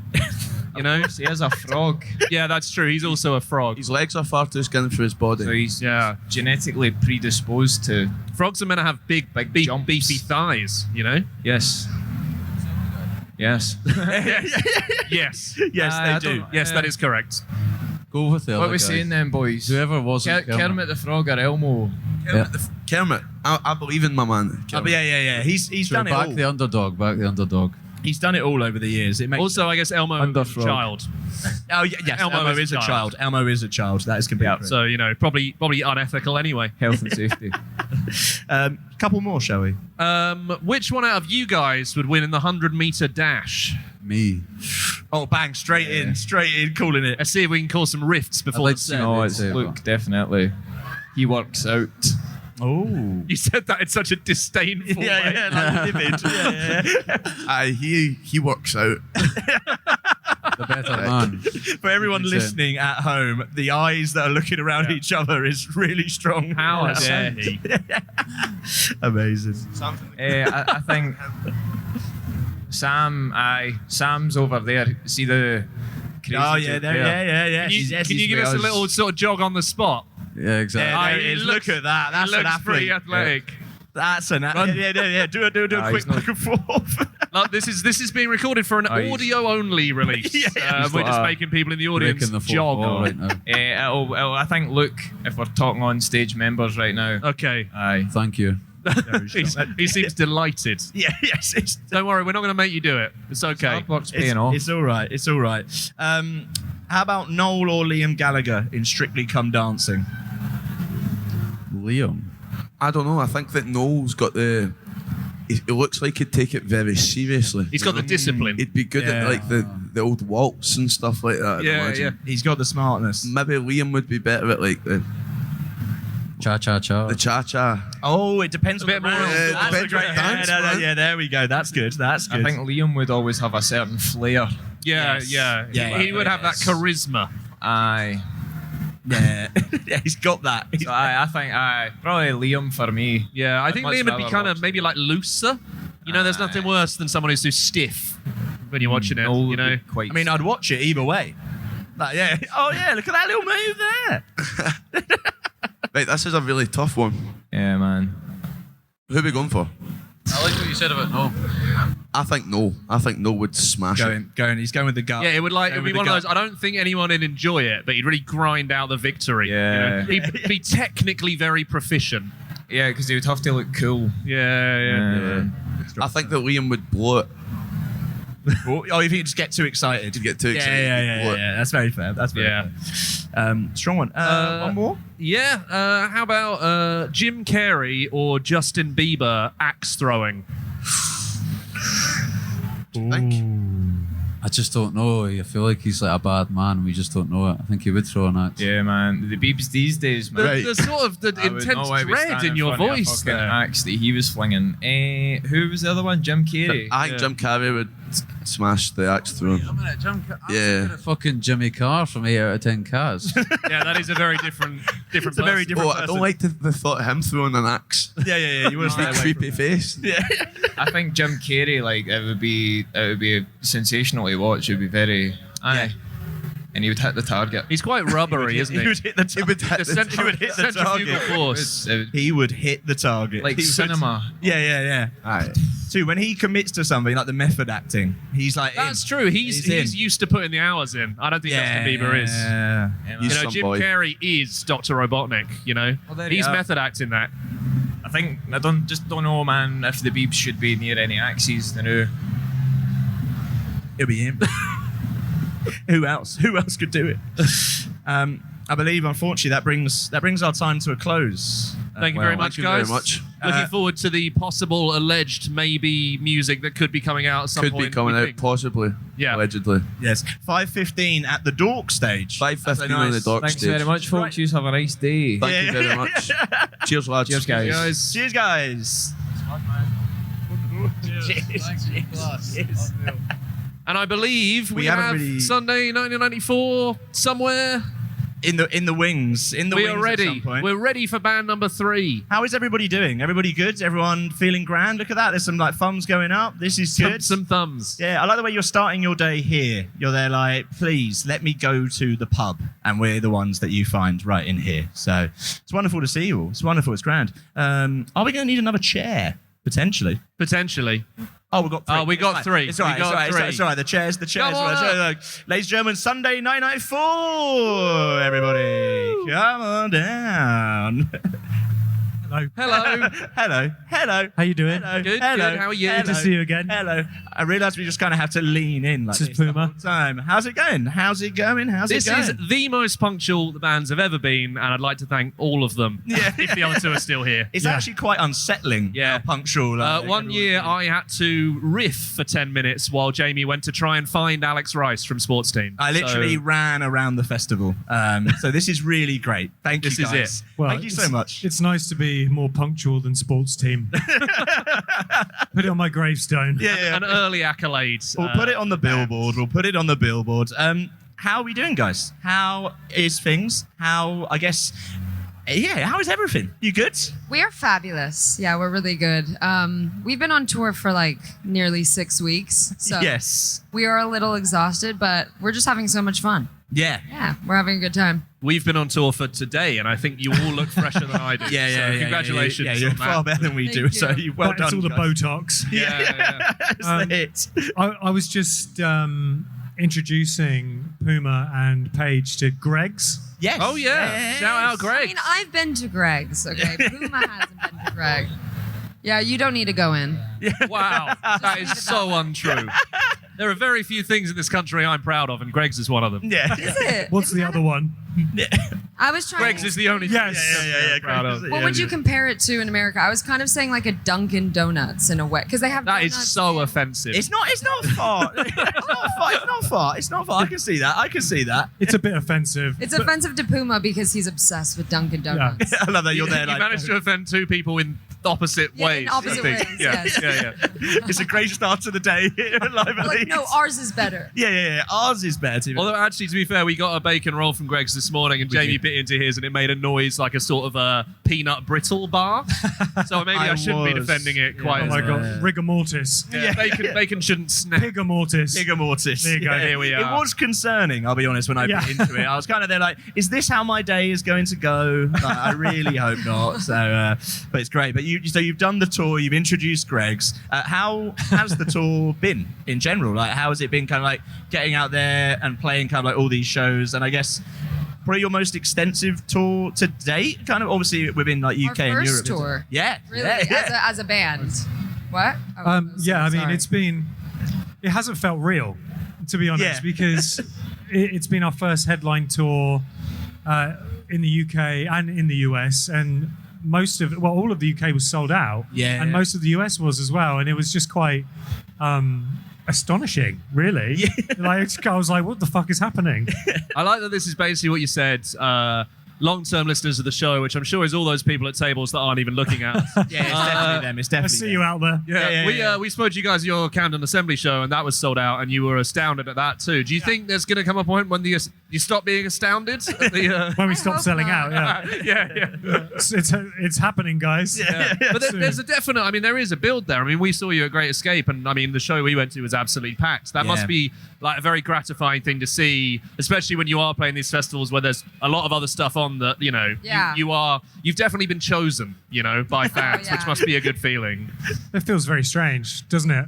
You know, He is a frog, yeah, that's true. He's also a frog. His legs are far too skinny for his body. so he's Yeah, genetically predisposed to. frogs are meant to have big jumps. beefy thighs. You know. Yes. Yes. Yes. Yes, I they do. don't- Yes, that is correct. Go with the What other are we guy. saying then, boys? Whoever wasn't Kermit the Frog or Elmo? Kermit, I believe in my man. Kermit. Yeah. He's So done it back all. the underdog. Back the underdog. He's done it all over the years. It makes Also, I guess Elmo is a Underfrog. child. Oh yes, Elmo Elmo is a is a child. child. Elmo is a child. That is completely correct. So you know, probably unethical anyway. Health and safety. Couple more, shall we? Which one out of you guys would win in the 100-meter dash? Me. Oh, bang! Straight in, calling it. Let's see if we can cause some rifts before like the to set. No, I'd it's say, Luke, definitely. He works out. Oh, You said that in such a disdainful way. like livid. Aye, he works out. The better man. For everyone You can say listening at home, the eyes that are looking around each other is really strong. How dare he? Amazing. I think Sam's over there. See the crazy Oh yeah, dude there, there? yeah. Can you give us a little sort of jog on the spot? Yeah, exactly. Yeah, there he it is. looks- Look at that. That's he an looks pretty athlete. athletic. That's an athlete. Yeah. Do a Ah, quick he's not- back and forth. Like, this is being recorded for an Oh, he's- audio-only release. Yeah, We're got just a- making people in the audience Breaking the fourth jog. wall right now. I think Luke, if we're talking on stage members right now. Okay. Aye. Thank you. He seems delighted. Yes. Don't worry, we're not going to make you do it. It's okay. Hard work's paying off. It's all right. It's all right. How about Noel or Liam Gallagher in Strictly Come Dancing? Liam. I don't know. I think that Noel's got the. It looks like he'd take it very seriously. He's got the discipline. He'd be good Yeah. at like the old waltz and stuff like that. I'd Yeah, imagine. He's got the smartness. Maybe Liam would be better at like the Cha-cha-cha. cha. Oh, it depends A on bit the more- round. Yeah, it That's depends a great what dance, man. Yeah, there we go. That's good. That's good. I think Liam would always have a certain flair. Yeah, Yes. yeah. Yeah, He would have that yes. charisma. Aye. yeah, he's got that. So I think probably Liam for me. Yeah, I think Much Liam would be rather kind of watch- maybe like looser. You know, there's nothing worse than someone who's too stiff when you're watching it. Noel You would know, be quite. I mean, I'd watch it either way. Like, yeah. Oh, yeah. Look at that little move there. Right, this is a really tough one. yeah, man. Who are we going for? I like what you said about no. I think no. I think no would smash it. Going. He's going with the gut. yeah, it would Going it'd with be the one of those. gut. I don't think anyone would enjoy it, but he'd really grind out the victory. Yeah. you know? He'd be technically very proficient. Yeah, because he would have to look cool. Yeah. I think that Liam would blow it. Oh, if you just get too excited. He'd get too excited. he'd blow it. Yeah. That's very fair. That's very Yeah. fair. Strong one. One more? Yeah. How about Jim Carrey or Justin Bieber axe throwing? I just don't know. I feel like he's like a bad man. We just don't know it. I think he would throw an axe. Yeah, man. The Beebs these days, The, man. the sort of the I would intense not want to be dread standing in your front of a voice fucking there. axe that he was flinging. Who was the other one? Jim Carrey. I think Jim Carrey would smash the axe through him. Yeah. Fucking Jimmy Carr from 8 out of 10 cars. Yeah, that is a very different It's a very person. different Oh, I don't like the thought of him throwing an axe. Yeah. You want to stay Big away creepy from face. that. Yeah. I think Jim Carrey, like it would be sensational to watch. It would be very, and he would hit the target. He's quite rubbery, isn't He he? would hit the target. The centrifugal force. It would- He would hit the target. like He would- cinema. Yeah. Aye. Too, when he commits to something like the method acting, he's like, That's in. true. He's in. used to putting the hours in. I don't think Justin Bieber is. Yeah. He's You know, some Jim boy. Carrey is Dr. Robotnik. You know, Well, there you he's are. method acting that. I think I don't know, man. If the Beebs should be near any axes, you know. It'll be him. Who else? Who else could do it? I believe, unfortunately, that brings our time to a close. Thank you very much, Thank you guys. very much. Looking forward to the possible, alleged, maybe music that could be coming out at some Could point. be coming we out, think. possibly. Yeah. Allegedly. Yes, 5:15 at the Dork stage. 5:15 That's a on the nice- dark Thanks stage. very much, folks. You have a nice day. Thank you very much. Cheers, lads. Cheers, guys. Guys. Cheers, guys. Cheers. And I believe we haven't have really- Sunday 1994 somewhere in the wings. In the We wings are at ready. some point. We're ready for band number 3. How is everybody doing? Everybody good? Everyone feeling grand? Look at that. There's some like thumbs going up. This is good. Some thumbs. Yeah, I like the way you're starting your day here. You're there like, please let me go to the pub, and we're the ones that you find right in here. So it's wonderful to see you all. It's wonderful. It's grand. Are we going to need another chair? Potentially. Oh, we've got 3. Oh, we got It's 3. It's all right. We got 3. It's all right. The chairs. Come on up. Ladies and gentlemen, Sunday 994. Everybody, come on down. Hello. Hello. How you doing? Hello. Good, Hello. good. How are you? Hello. Good to see you again. Hello. I realise we just kind of have to lean in like This this is the Puma. whole time. How's it going? This is the most punctual the bands have ever been, and I'd like to thank all of them. Yeah. If the other 2 are still here. It's actually quite unsettling. Yeah. How punctual. One year I had to riff for 10 minutes while Jamie went to try and find Alex Rice from Sports Team. I literally ran around the festival. So this is really great. Thank you, This is guys. it. Well, Thank you so much. It's nice to be more punctual than Sports Team. Put it on my gravestone. Yeah. An early accolade. We'll put it on the billboard. How are we doing, guys? How is things? How is everything? You good? We are fabulous. Yeah, we're really good. We've been on tour for like nearly 6 weeks. So Yes. we are a little exhausted, but we're just having so much fun. Yeah. Yeah, we're having a good time. We've been on tour for today, and I think you all look fresher than I do. So congratulations. Yeah, you're on that. far better than we Thank do. you. So you well But done. it's all the guys. Botox. Yeah. It's the hit. I was just introducing Puma and Paige to Greg's. Yes. Oh, yeah. Shout out, Greg. I mean, I've been to Greg's, okay? Puma hasn't been to Greg. Yeah, you don't need to go in. Wow. That leave is it so that way. untrue. There are very few things in this country I'm proud of, and Greg's is one of them. Yeah. Is it? What's the other one? I was trying Greg's is the only Yes. thing Yeah. I'm proud of. What would you compare it to in America? I was kind of saying like a Dunkin' Donuts in a way, because they have That is donuts so in- offensive. It's not far. It's not far. I can see that. It's a bit offensive. It's but- offensive to Puma because he's obsessed with Dunkin' Donuts. I love that you're there. You Like, managed to offend 2 people in opposite Yeah, ways. in opposite I think. ways, Yeah, yes. yeah. it's a great start to the day here at Live at Like, Leeds. no, ours is better. Yeah. Ours is better. Although actually, to be fair, we got a bacon roll from Greg's this morning, and Jamie bit into his, and it made a noise like a sort of a peanut brittle bar. So maybe I shouldn't be was. defending it quite. Oh as my much. God. Rigor mortis. Yeah, bacon shouldn't snap. Pigor mortis. Rigor mortis. There you go. Yeah, Here we It are. was concerning, I'll be honest, when I Yeah. bit into it. I was kind of there like, is this how my day is going to go? Like, I really hope not. So, but it's great. But you've done the tour, you've introduced Greg's. How has the tour been in general? Like, how has it been kind of like getting out there and playing kind of like all these shows? And I guess probably your most extensive tour to date, kind of obviously within like UK Our and Europe. first tour. Yeah. Really, Yeah. as a band. What? Oh, Yeah, I mean, sorry. it hasn't felt real, to be honest, Yeah. because it's been our first headline tour in the UK and in the US, and all of the UK was sold out, and most of the US was as well, and it was just quite astonishing, really. Yeah. Like, I was like, what the fuck is happening? I like that this is basically what you said. Long-term listeners of the show, which I'm sure is all those people at tables that aren't even looking at us. Yeah, it's definitely them. It's I definitely see them. you out there. Yeah, we spoke to you guys at your Camden Assembly show, and that was sold out, and you were astounded at that too. Do you think there's going to come a point when you stop being astounded? At the, When we I stop hope selling not. out, yeah. yeah. It's happening, guys. But there's a definite. I mean, there is a build there. I mean, we saw you at Great Escape, and I mean, the show we went to was absolutely packed. That must be like a very gratifying thing to see, especially when you are playing these festivals where there's a lot of other stuff on that. You know, Yeah. you've definitely been chosen. You know, by fans, yeah. which must be a good feeling. It feels very strange, doesn't it?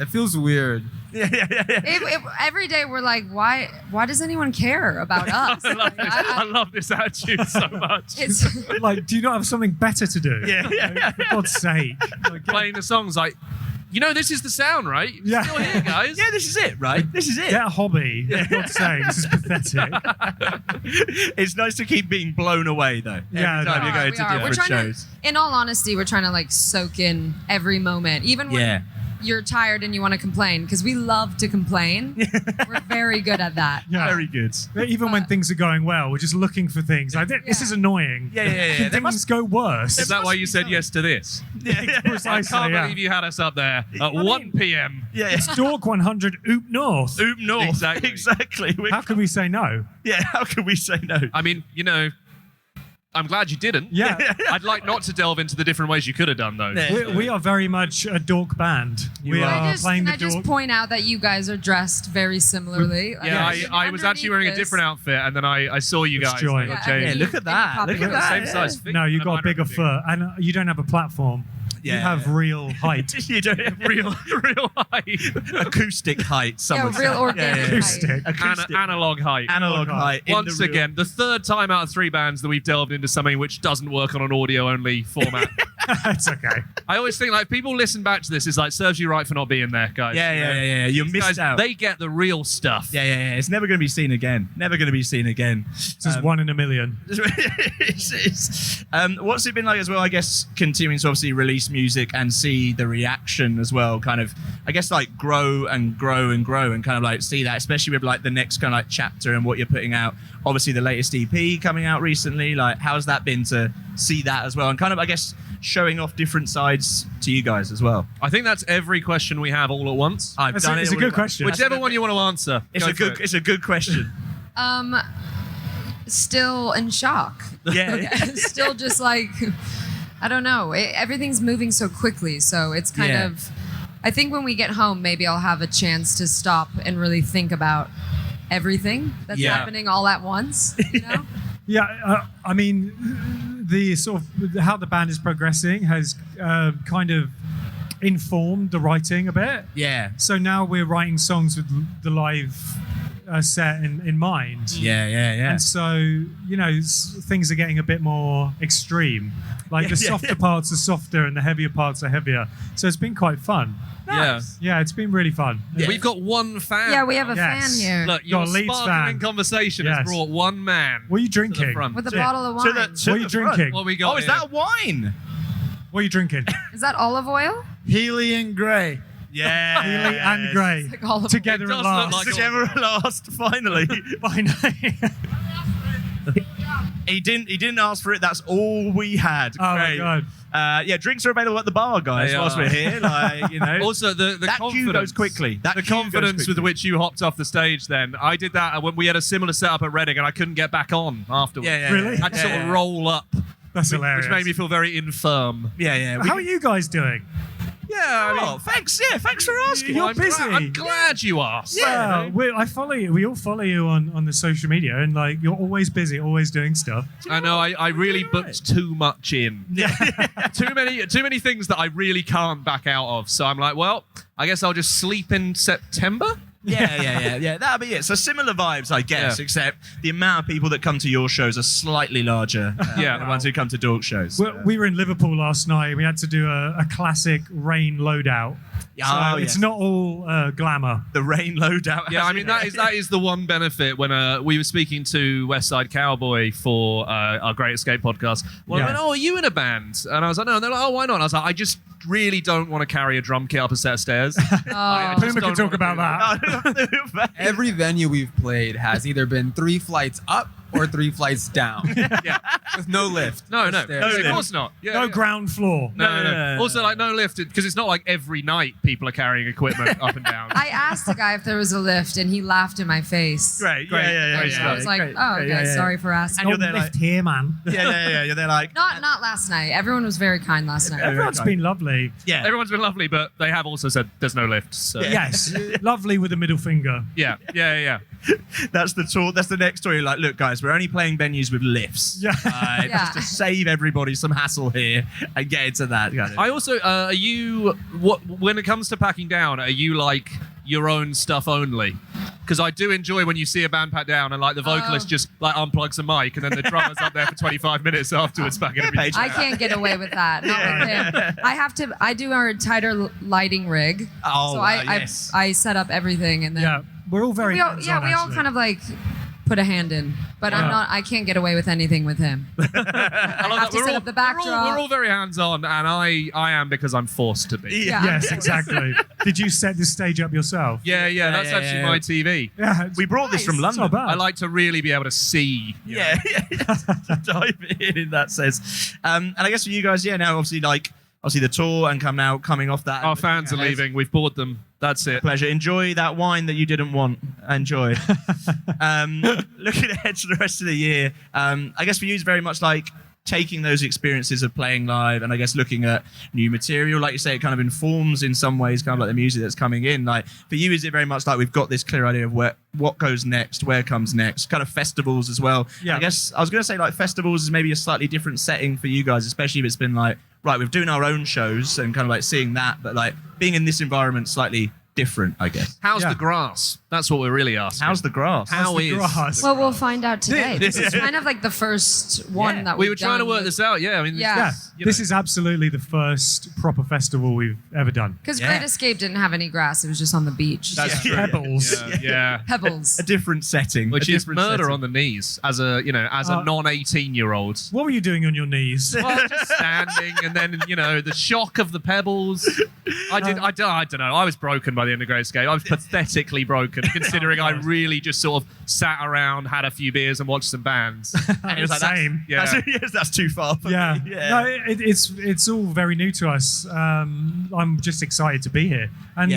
It feels weird. Every day we're like, why does anyone care about us? I love this. I love this attitude so much. It's Like, do you not have something better to do? Yeah. Like, for God's sake. Like, Playing the songs like, you know, this is the sound, right? Yeah. Still here, guys. Yeah, this is it, right? This is it. get a hobby. For God's sake, this is pathetic. It's nice to keep being blown away, though. Yeah, Every time no. you go we to are. We're different trying shows. to, in all honesty, we're trying to like soak in every moment, even when you're tired and you want to complain, because we love to complain. We're very good at that. Yeah. Very good. Even when things are going well, we're just looking for things. Like, this is annoying. Yeah. Can things go worse? Is that why you said yes to this? I Precisely, can't yeah. believe you had us up there at 1 p.m. Yeah. It's Dork 100 Oop North. Oop North. Exactly. Exactly. How can we say no? Yeah, how can we say no? I mean, I'm glad you didn't. Yeah. I'd like not to delve into the different ways you could have done those. We are very much a dork band. We are playing Can the I just dork. point out that you guys are dressed very similarly? Yeah, I was actually wearing a different outfit, and then I saw you It's guys. joy. and I got Yeah, changed. Yeah, look at that. Look at that. Same size feet. No, you've I got a might bigger have foot, and you don't have a platform. You have real height. You don't have real height. acoustic height. Someone real said. organic Acoustic. Acoustic. Analog height. Analog height. in Once the real- again, the third time out of 3 bands that we've delved into something which doesn't work on an audio-only format. It's okay. I always think, like, people listen back to this, it's like, serves you right for not being there, guys. Yeah. You These missed guys, out. They get the real stuff. Yeah. It's never going to be seen again. Never going to be seen again. It's just 1 in a million. What's it been like as well? I guess continuing to obviously release music and see the reaction as well. Kind of, I guess, like grow and kind of like see that, especially with like the next kind of like chapter and what you're putting out. Obviously, the latest EP coming out recently. Like, how's that been to see that as well? And kind of, I guess, showing off different sides to you guys as well. I think that's every question we have all at once. I've It's done a it. good question. Whichever one you want to answer. It's go a for good. it. It's a good question. Still in shock. Yeah. Still just like, I don't know. Everything's moving so quickly. So it's kind of, I think when we get home, maybe I'll have a chance to stop and really think about everything that's happening all at once. You know? Yeah, I mean, the sort of how the band is progressing has kind of informed the writing a bit. Yeah. So now we're writing songs with the live set in mind. Yeah. And so, things are getting a bit more extreme. Like the softer parts are softer and the heavier parts are heavier. So it's been quite fun. Nice. Yeah, it's been really fun. Yeah. We've got one fan. Yeah, we have a Yes. fan here Look, your Got a Leeds sparkling fan. conversation has Yes. brought one man What are you to the drinking? front. with a bottle of wine. To What are you the front. drinking? What we got Oh, is here? that wine? What are you drinking? Is that olive oil? Healy and Grey. Yeah. Healy and Grey. Like olive oil. Together It at does last. look like Together at last, finally. He didn't ask for it. That's all we had. Oh my Great. God. Drinks are available at the bar, guys. They whilst are. we're here, Also, the that queue confidence goes quickly. That the queue goes confidence with quickly. which you hopped off the stage. Then I did that when we had a similar setup at Reading, and I couldn't get back on afterwards. Yeah. Really? I had to sort of roll up, That's hilarious. which made me feel very infirm. Yeah. How are you guys doing? Yeah, I mean, Thanks. Yeah, thanks for asking. You're I'm busy. I'm glad you asked. Yeah, I follow you. We all follow you on the social media, and like you're always busy, always doing stuff. I know. I really booked too much in. too many things that I really can't back out of. So I'm like, well, I guess I'll just sleep in September. Yeah. That'll be it. So similar vibes, I guess, Yeah. except the amount of people that come to your shows are slightly larger Yeah. than the ones who come to Dork shows. We were in Liverpool last night. We had to do a classic rain loadout. So it's not all glamour. the rain loadout. Yeah, I mean that is the one benefit when we were speaking to West Side Cowboy for our Great Escape podcast. Well, I went, "Oh, are you in a band?" And I was like, "No." And they're like, "Oh, why not?" And I was like, "I just really don't want to carry a drum kit up a set of stairs." I just Puma can don't talk wanna about do that. Every venue we've played has either been 3 flights up or 3 flights down. Yeah. With no lift. No, Just stairs. of course not. Yeah, No yeah. ground floor. No. Also, like no lift because it's not like every night people are carrying equipment up and down. I asked the guy if there was a lift, and he laughed in my face. Great. Great. Yeah. And I was like, Great. "Oh, okay, Yeah. sorry for asking." And you're there lift like, here, man. yeah. You're there like, Not last night. Everyone was very kind last night. Everyone's been lovely. yeah. Everyone's been lovely, but they have also said there's no lift. So Yes, lovely with a middle finger. yeah. That's the tour. That's the next story. Like, look, guys, we're only playing venues with lifts. Yeah. Yeah. Just to save everybody some hassle here and get into that. Kind of. I also are you when it comes to packing down, are you like your own stuff only? Because I do enjoy when you see a band pack down and like the vocalist just like unplugs a mic and then the drummer's up there for 25 minutes afterwards packing everything. I can't get away with that. Not with him. I do our tighter lighting rig. Oh, so wow, I yes. I set up everything and then Yeah, we're all very we all hands-on, we all actually. kind of like put a hand in. But I can't get away with anything with him. I have to set up the backdrop. We're all very hands-on, and I am because I'm forced to be. Yeah. Yes, exactly. Did you set this stage up yourself? Yeah, that's actually my TV. Yeah. We brought this from It's London. not bad. I like to really be able to see. you know. To dive in that sense. And I guess for you guys, now obviously the tour and coming off that. Our fans are leaving. We've bored them. That's it. Pleasure. Enjoy that wine that you didn't want. Enjoy. Looking ahead to the rest of the year, I guess for you it's very much like taking those experiences of playing live and I guess looking at new material. Like you say, it kind of informs in some ways kind of like the music that's coming in. Like for you, is it very much like we've got this clear idea of what goes next, where comes next, kind of festivals as well. Yeah. I guess I was going to say like festivals is maybe a slightly different setting for you guys, especially if it's been like, right, we're doing our own shows and kind of like seeing that, but like being in this environment slightly different, I guess. How's the grass? That's what we're really asking. How's the grass? How the is grass? Well, we'll find out today. This is kind of like the first one that we we've were trying to done work with- this out. Yeah, I mean, Yeah. This is absolutely the first proper festival we've ever done. Because Great Escape didn't have any grass; it was just on the beach. That's true. Pebbles. Yeah. Pebbles. A different setting. Which a is different murder setting. on the knees as a non-18-year-old. What were you doing on your knees? Well, just standing, and then the shock of the pebbles. I don't know. I was broken by the end of Great Escape. I was pathetically broken, considering I really just sort of sat around, had a few beers, and watched some bands. And it was like, Same. that's too far for Yeah. me. Yeah. No, it's all very new to us. I'm just excited to be here. And,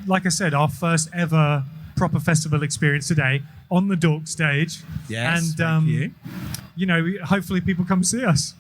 like I said, our first ever proper festival experience today on the Dork stage. Yes, And, thank you. Hopefully people come see us.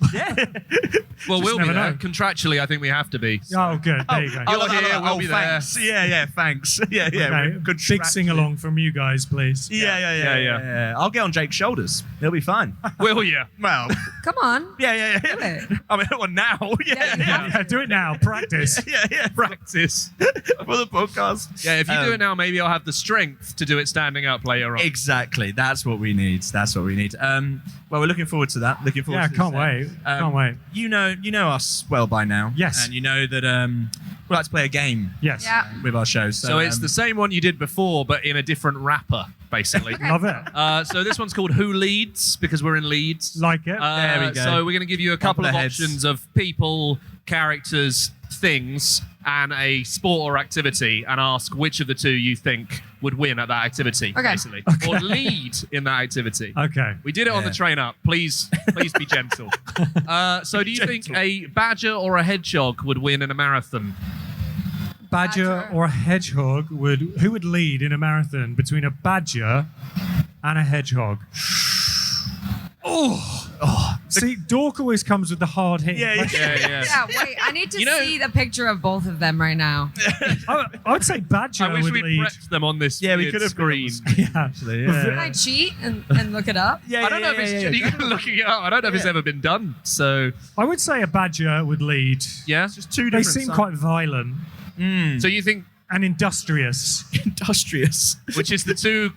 Well, we'll be never there. know. Contractually, I think we have to be. Oh, good. There you go. You're here, we'll be there. thanks. Yeah, thanks. Yeah. Okay, Good big sing along from you guys, please. Yeah. I'll get on Jake's shoulders. He'll be fine. Will you? Well, Come on. yeah. Do it. I mean, well, now. Yeah. Yeah, do it now. Practice. Yeah. Practice. For the podcast. Yeah, if you do it now, maybe I'll have the strength to do it standing up later on. Exactly. That's what we need. Well, we're looking forward to that. Looking forward Yeah, to can't this, wait. Can't wait. You know us well by now. Yes. And you know that we like to play a game Yes. Yeah. with our shows. So it's the same one you did before, but in a different wrapper, basically. Love it. So this one's called Who Leeds, because we're in Leeds. Like it. There we go. So we're going to give you a couple of Couple of heads. options of people, characters, things, and a sport or activity, and ask which of the two you think would win at that activity, Okay. basically, or lead in that activity. Okay. We did it on the train up. Please be gentle. So do you think a badger or a hedgehog would win in a marathon? Badger or a hedgehog who would lead in a marathon between a badger and a hedgehog? See, Dork always comes with the hard hit. Yeah. Yeah, wait. I need to see the picture of both of them right now. I would say badger I wish would we'd lead. prepped them on this Yeah, we weird could have screen. Yeah. Can I cheat and look it up? Yeah, I don't know if it's you can look it up. I don't know if it's ever been done. So I would say a badger would lead. yeah. Just two They different seem sides. quite violent So you think and industrious. industrious. which is the two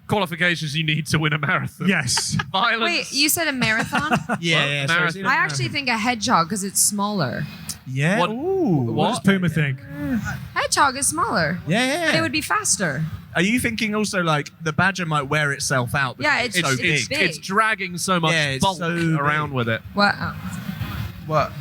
qualifications you need to win a marathon? Yes. Violence. Wait, you said a marathon? Yeah. Marathon. I actually think a hedgehog because it's smaller. Yeah. What- Ooh. What does Puma think? Hedgehog is smaller. Yeah. But it would be faster. Are you thinking also like the badger might wear itself out? Yeah, because it's so big. big. It's dragging so much Yeah, it's bulk so big. around with it. What? What?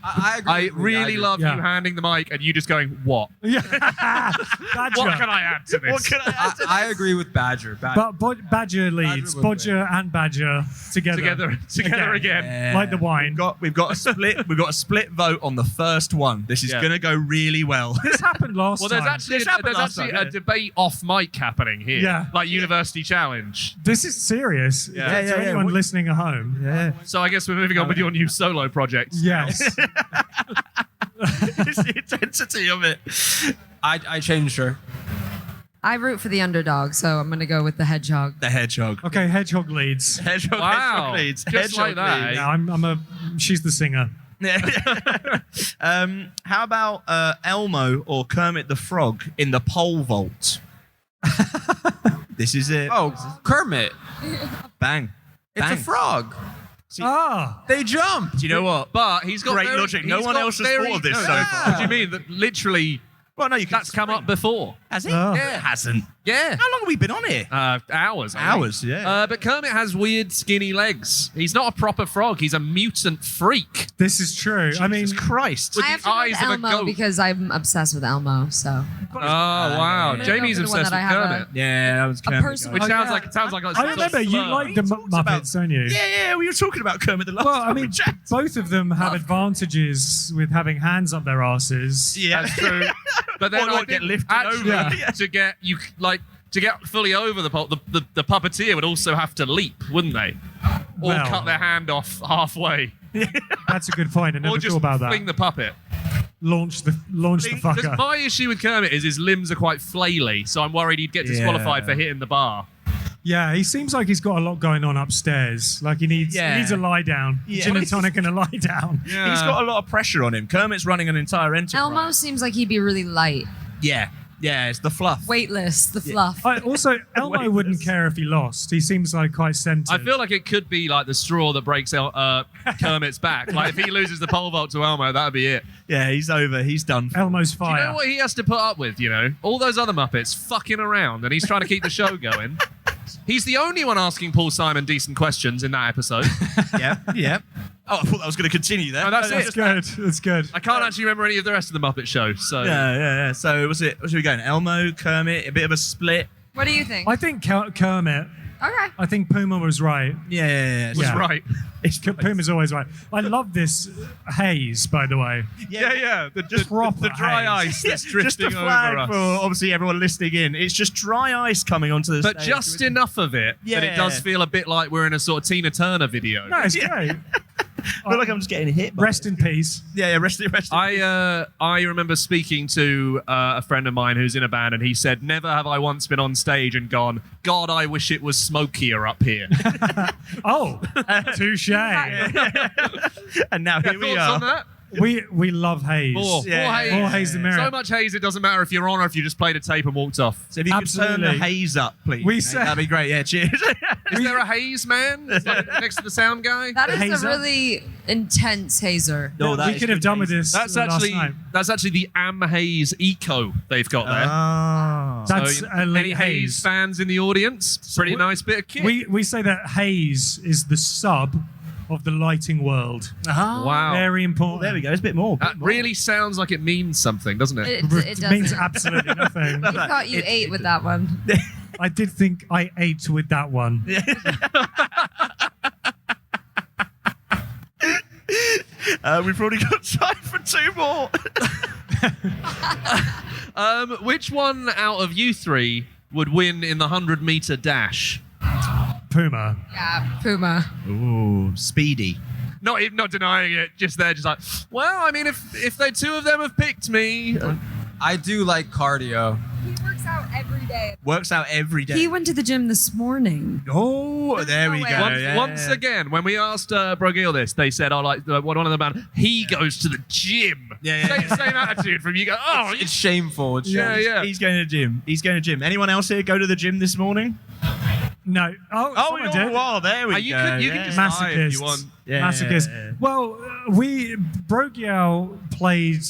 I agree. I with really you. love Yeah. you handing the mic and you just going, what? Yeah. What can Badger. I add to this? What can I add to I agree with Badger. But Badger leads. would Bodger and Badger together. Together again. Like the wine. We've got a split. We've got a split vote on the first one. This is Yeah. gonna go really well. This happened last Well, time. there's actually, This happened last time, a yeah. debate off mic happening here. Yeah. Like University Challenge. This is serious. Yeah. To anyone listening at home. Yeah. So I guess we're moving on with your new solo project. Yes. It's the intensity of it. I changed her. I root for the underdog, so I'm going to go with the hedgehog. The hedgehog. Okay, hedgehog leads. Hedgehog. Wow. Hedgehog leads. Just Hedgehog like that, leads. Yeah, she's the singer. How about Elmo or Kermit the Frog in the pole vault? This is it. Oh, Kermit. Bang. It's a Bang. frog. Ah. They jump. Do you know what? But he's got Great very, logic. No he's one got else has very- thought of this no, so far. What do you mean? That literally Well, no, you can. That's come up before. Has it? Oh. Yeah, it hasn't. Yeah. How long have we been on it? Hours. I think. Hours, yeah. But Kermit has weird, skinny legs. He's not a proper frog. He's a mutant freak. This is true. I mean, Jesus Christ. With I the have to go eyes with of a Elmo goat. because I'm obsessed with Elmo. So Oh wow, I'm gonna Jamie's go for the one obsessed that with I have Kermit. Yeah, that was a Kermit. person. Which Oh, sounds yeah. like I remember you like the Muppets, don't you? Yeah, we were talking about Kermit the last Well, I time mean, we chatted. both of them have advantages with having hands up their asses. Yeah, That's true. But then Or I not get think lifted actually, over. Yeah. to get fully over the puppeteer would also have to leap, wouldn't they? Or Well. cut their hand off halfway, That's a good point. I or never just thought about that. fling the puppet. Launch the Because fucker. my issue with Kermit is his limbs are quite flaily, so I'm worried he'd get disqualified Yeah. for hitting the bar. Yeah, he seems like he's got a lot going on upstairs. Like he needs a lie down. Yeah. Gin and tonic and a lie down. He's got a lot of pressure on him. Kermit's running an entire enterprise. Elmo seems like he'd be really light, Yeah, it's the fluff. weightless, the fluff. Also, Elmo wouldn't care if he lost. He seems like quite centered. I feel like it could be like the straw that breaks Kermit's back. Like if he loses the pole vault to Elmo, that'd be it. Yeah, he's over. He's done. Elmo's Do fire. you know what he has to put up with? You know, all those other Muppets fucking around, and he's trying to keep the show going. He's the only one asking Paul Simon decent questions in that episode. Yeah. Oh, I thought that was going to continue there. No, that's That's it. good. That's good. I can't actually remember any of the rest of the Muppet Show. So Yeah. So was it? Where should we go? Elmo, Kermit, a bit of a split. What do you think? I think Kermit. Okay. I think Puma was right. Yeah. was Yeah. right. Puma's always right. I love this haze, by the way. Yeah. The Proper dry haze. ice that's Just drifting a flag over us. for obviously everyone listening in. It's just dry ice coming onto the But stage. just enough of it that it does Yeah. feel a bit like we're in a sort of Tina Turner video. No, it's great. I feel like I'm just getting hit. By Rest in peace. Yeah, rest in I remember speaking to a friend of mine who's in a band, and he said, "Never have I once been on stage and gone, God, I wish it was smokier up here." Oh, touche. And now here we Thoughts are. on that? We love haze. More haze. More haze than merit. So much haze, it doesn't matter if you're on or if you just played a tape and walked off. So if you could turn the Absolutely. haze up, please. We mate, said- that'd be great. Yeah, cheers. Is there a haze man like, next to the sound guy? That is Hazer? a really intense hazer. No, that we is could have good done with haze. this That's last actually night. the Am Haze Eco they've got there. Ah. That's So, elite any haze haze. fans in the audience? Pretty nice bit of kit. We say that haze is the sub of the lighting world. wow. Very important. There we go. It's a bit more. That really sounds like it means something, doesn't it? It It means doesn't. absolutely nothing. You thought you ate with that one. I did think I ate with that one. We've already got time for two more. Which one out of you three would win in the 100-meter dash? Puma. Yeah, Puma. Ooh, speedy. Not denying it, just like, well, I mean, if they two of them have picked me, I do like cardio. He works out every day. Works out every day. He went to the gym this morning. Oh, there we no go. way. Yeah. once again, when we asked Brògeal this, they said, "Oh, like one of the band, he goes to the gym." Yeah. Same attitude from you. Go, oh, It's shameful. It's yeah, shameful. yeah. He's going to gym. He's going to gym. Anyone else here go to the gym this morning? No. Oh, Oh, someone did. wow, there we go. You can yeah. just lie if you want. Yeah. Masochist. Well, Brògeal played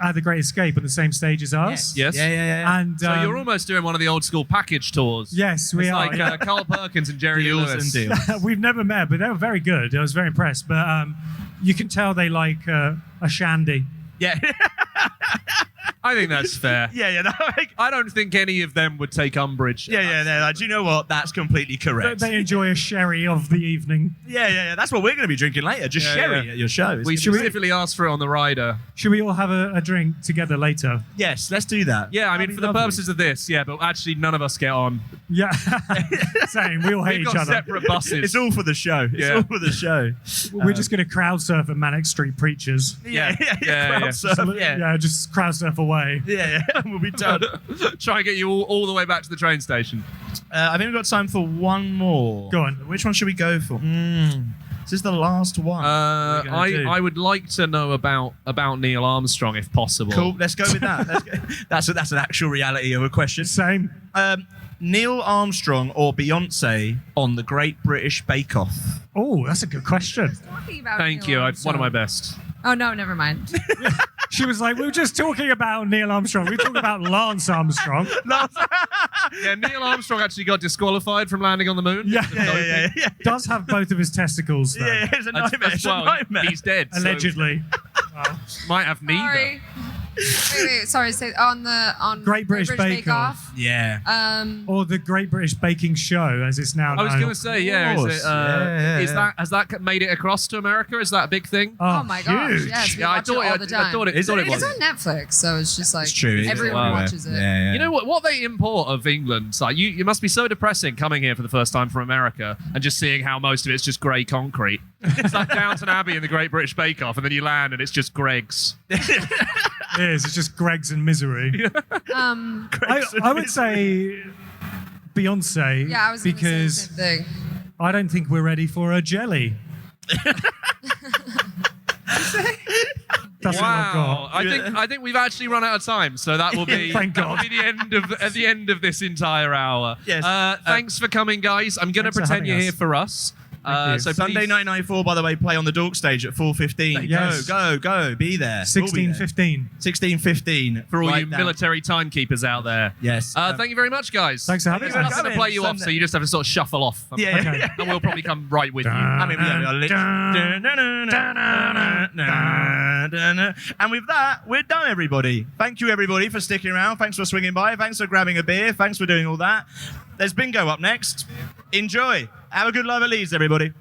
at The Great Escape on the same stage as us. Yes. Yeah. And So you're almost doing one of the old school package tours. yes, we It's are. like yeah. Carl Perkins and Jerry Deals Lewis. and deals. We've never met, but they were very good. I was very impressed. But you can tell they like a shandy. Yeah. I think that's fair. Yeah. No, I don't think any of them would take umbrage. yeah. They're like, do you know what? That's completely correct. They enjoy a sherry of the evening. Yeah. That's what we're going to be drinking later. Just Yeah, sherry yeah. at your show. We It's gonna be- specifically asked for it on the rider. Should we all have a drink together later? Yes, let's do that. Yeah, I mean, That'd for be the lovely. purposes of this, yeah, but actually none of us get on. Yeah. Same. We all hate We've each got other. separate buses. It's all for the show. It's Yeah. all for the show. We're just going to crowd surf at Manic Street Preachers. Yeah. Crowd surf, yeah. Just crowd surf away. Yeah. We'll be done. Try and get you all the way back to the train station. I think we've got time for one more. Go on. Which one should we go for? This is the last one. We're gonna do. I would like to know about Neil Armstrong if possible. Cool. Let's go with that. That's an actual reality of a question. Same. Neil Armstrong or Beyonce on the Great British Bake Off? Oh, that's a good question. Talking about Thank Neil you. One Armstrong. of my best. Oh, no, never mind. She was like, we were just talking about Neil Armstrong. We were talking about Lance Armstrong. Yeah, Neil Armstrong actually got disqualified from landing on the moon. Yeah. Does have both of his testicles, though. Yeah, it's a nightmare. It's a Well, nightmare. he's dead. so Allegedly. might have neither. Sorry. Wait, sorry. Say on Great British Bake Off. Yeah. Or the Great British Baking Show, as it's now I was known. going to say, has that made it across to America? Is that a big thing? Oh my gosh! huge. Yes, we Yeah, I watch thought it all the time. I thought it Is it? was. It's on Netflix, so it's just like It's true, isn't it? everyone watches it. Yeah. You know what they import of England? It's like you must be so depressing coming here for the first time from America and just seeing how most of it's just grey concrete. It's like Downton Abbey and the Great British Bake Off, and then you land and it's just Greg's. It is. It's just Greg's and misery. I would say Beyonce. Yeah, I was going to say the because same thing. I don't think we're ready for a jelly. That's Wow, I think we've actually run out of time, so that will be Thank that will God. be the end of this entire hour. Yes. Thanks for coming, guys. I'm going to Thanks for pretend having you're us. here for us. you. So Sunday please- 1994, by the way, play on the Dork stage at 4:15. Yes. Go. Be there. 16:15. 16:15 for all you Write down. military timekeepers out there. Yes. Thank you very much, guys. Thanks for having We're not us. going to play you off, so you just have to sort of shuffle off. Yeah. Okay. And we'll probably come right with you. I mean, and with that, we're done, everybody. Thank you, everybody, for sticking around. Thanks for swinging by. Thanks for grabbing a beer. Thanks for doing all that. There's bingo up next. Enjoy. Have a good live at Leeds, everybody.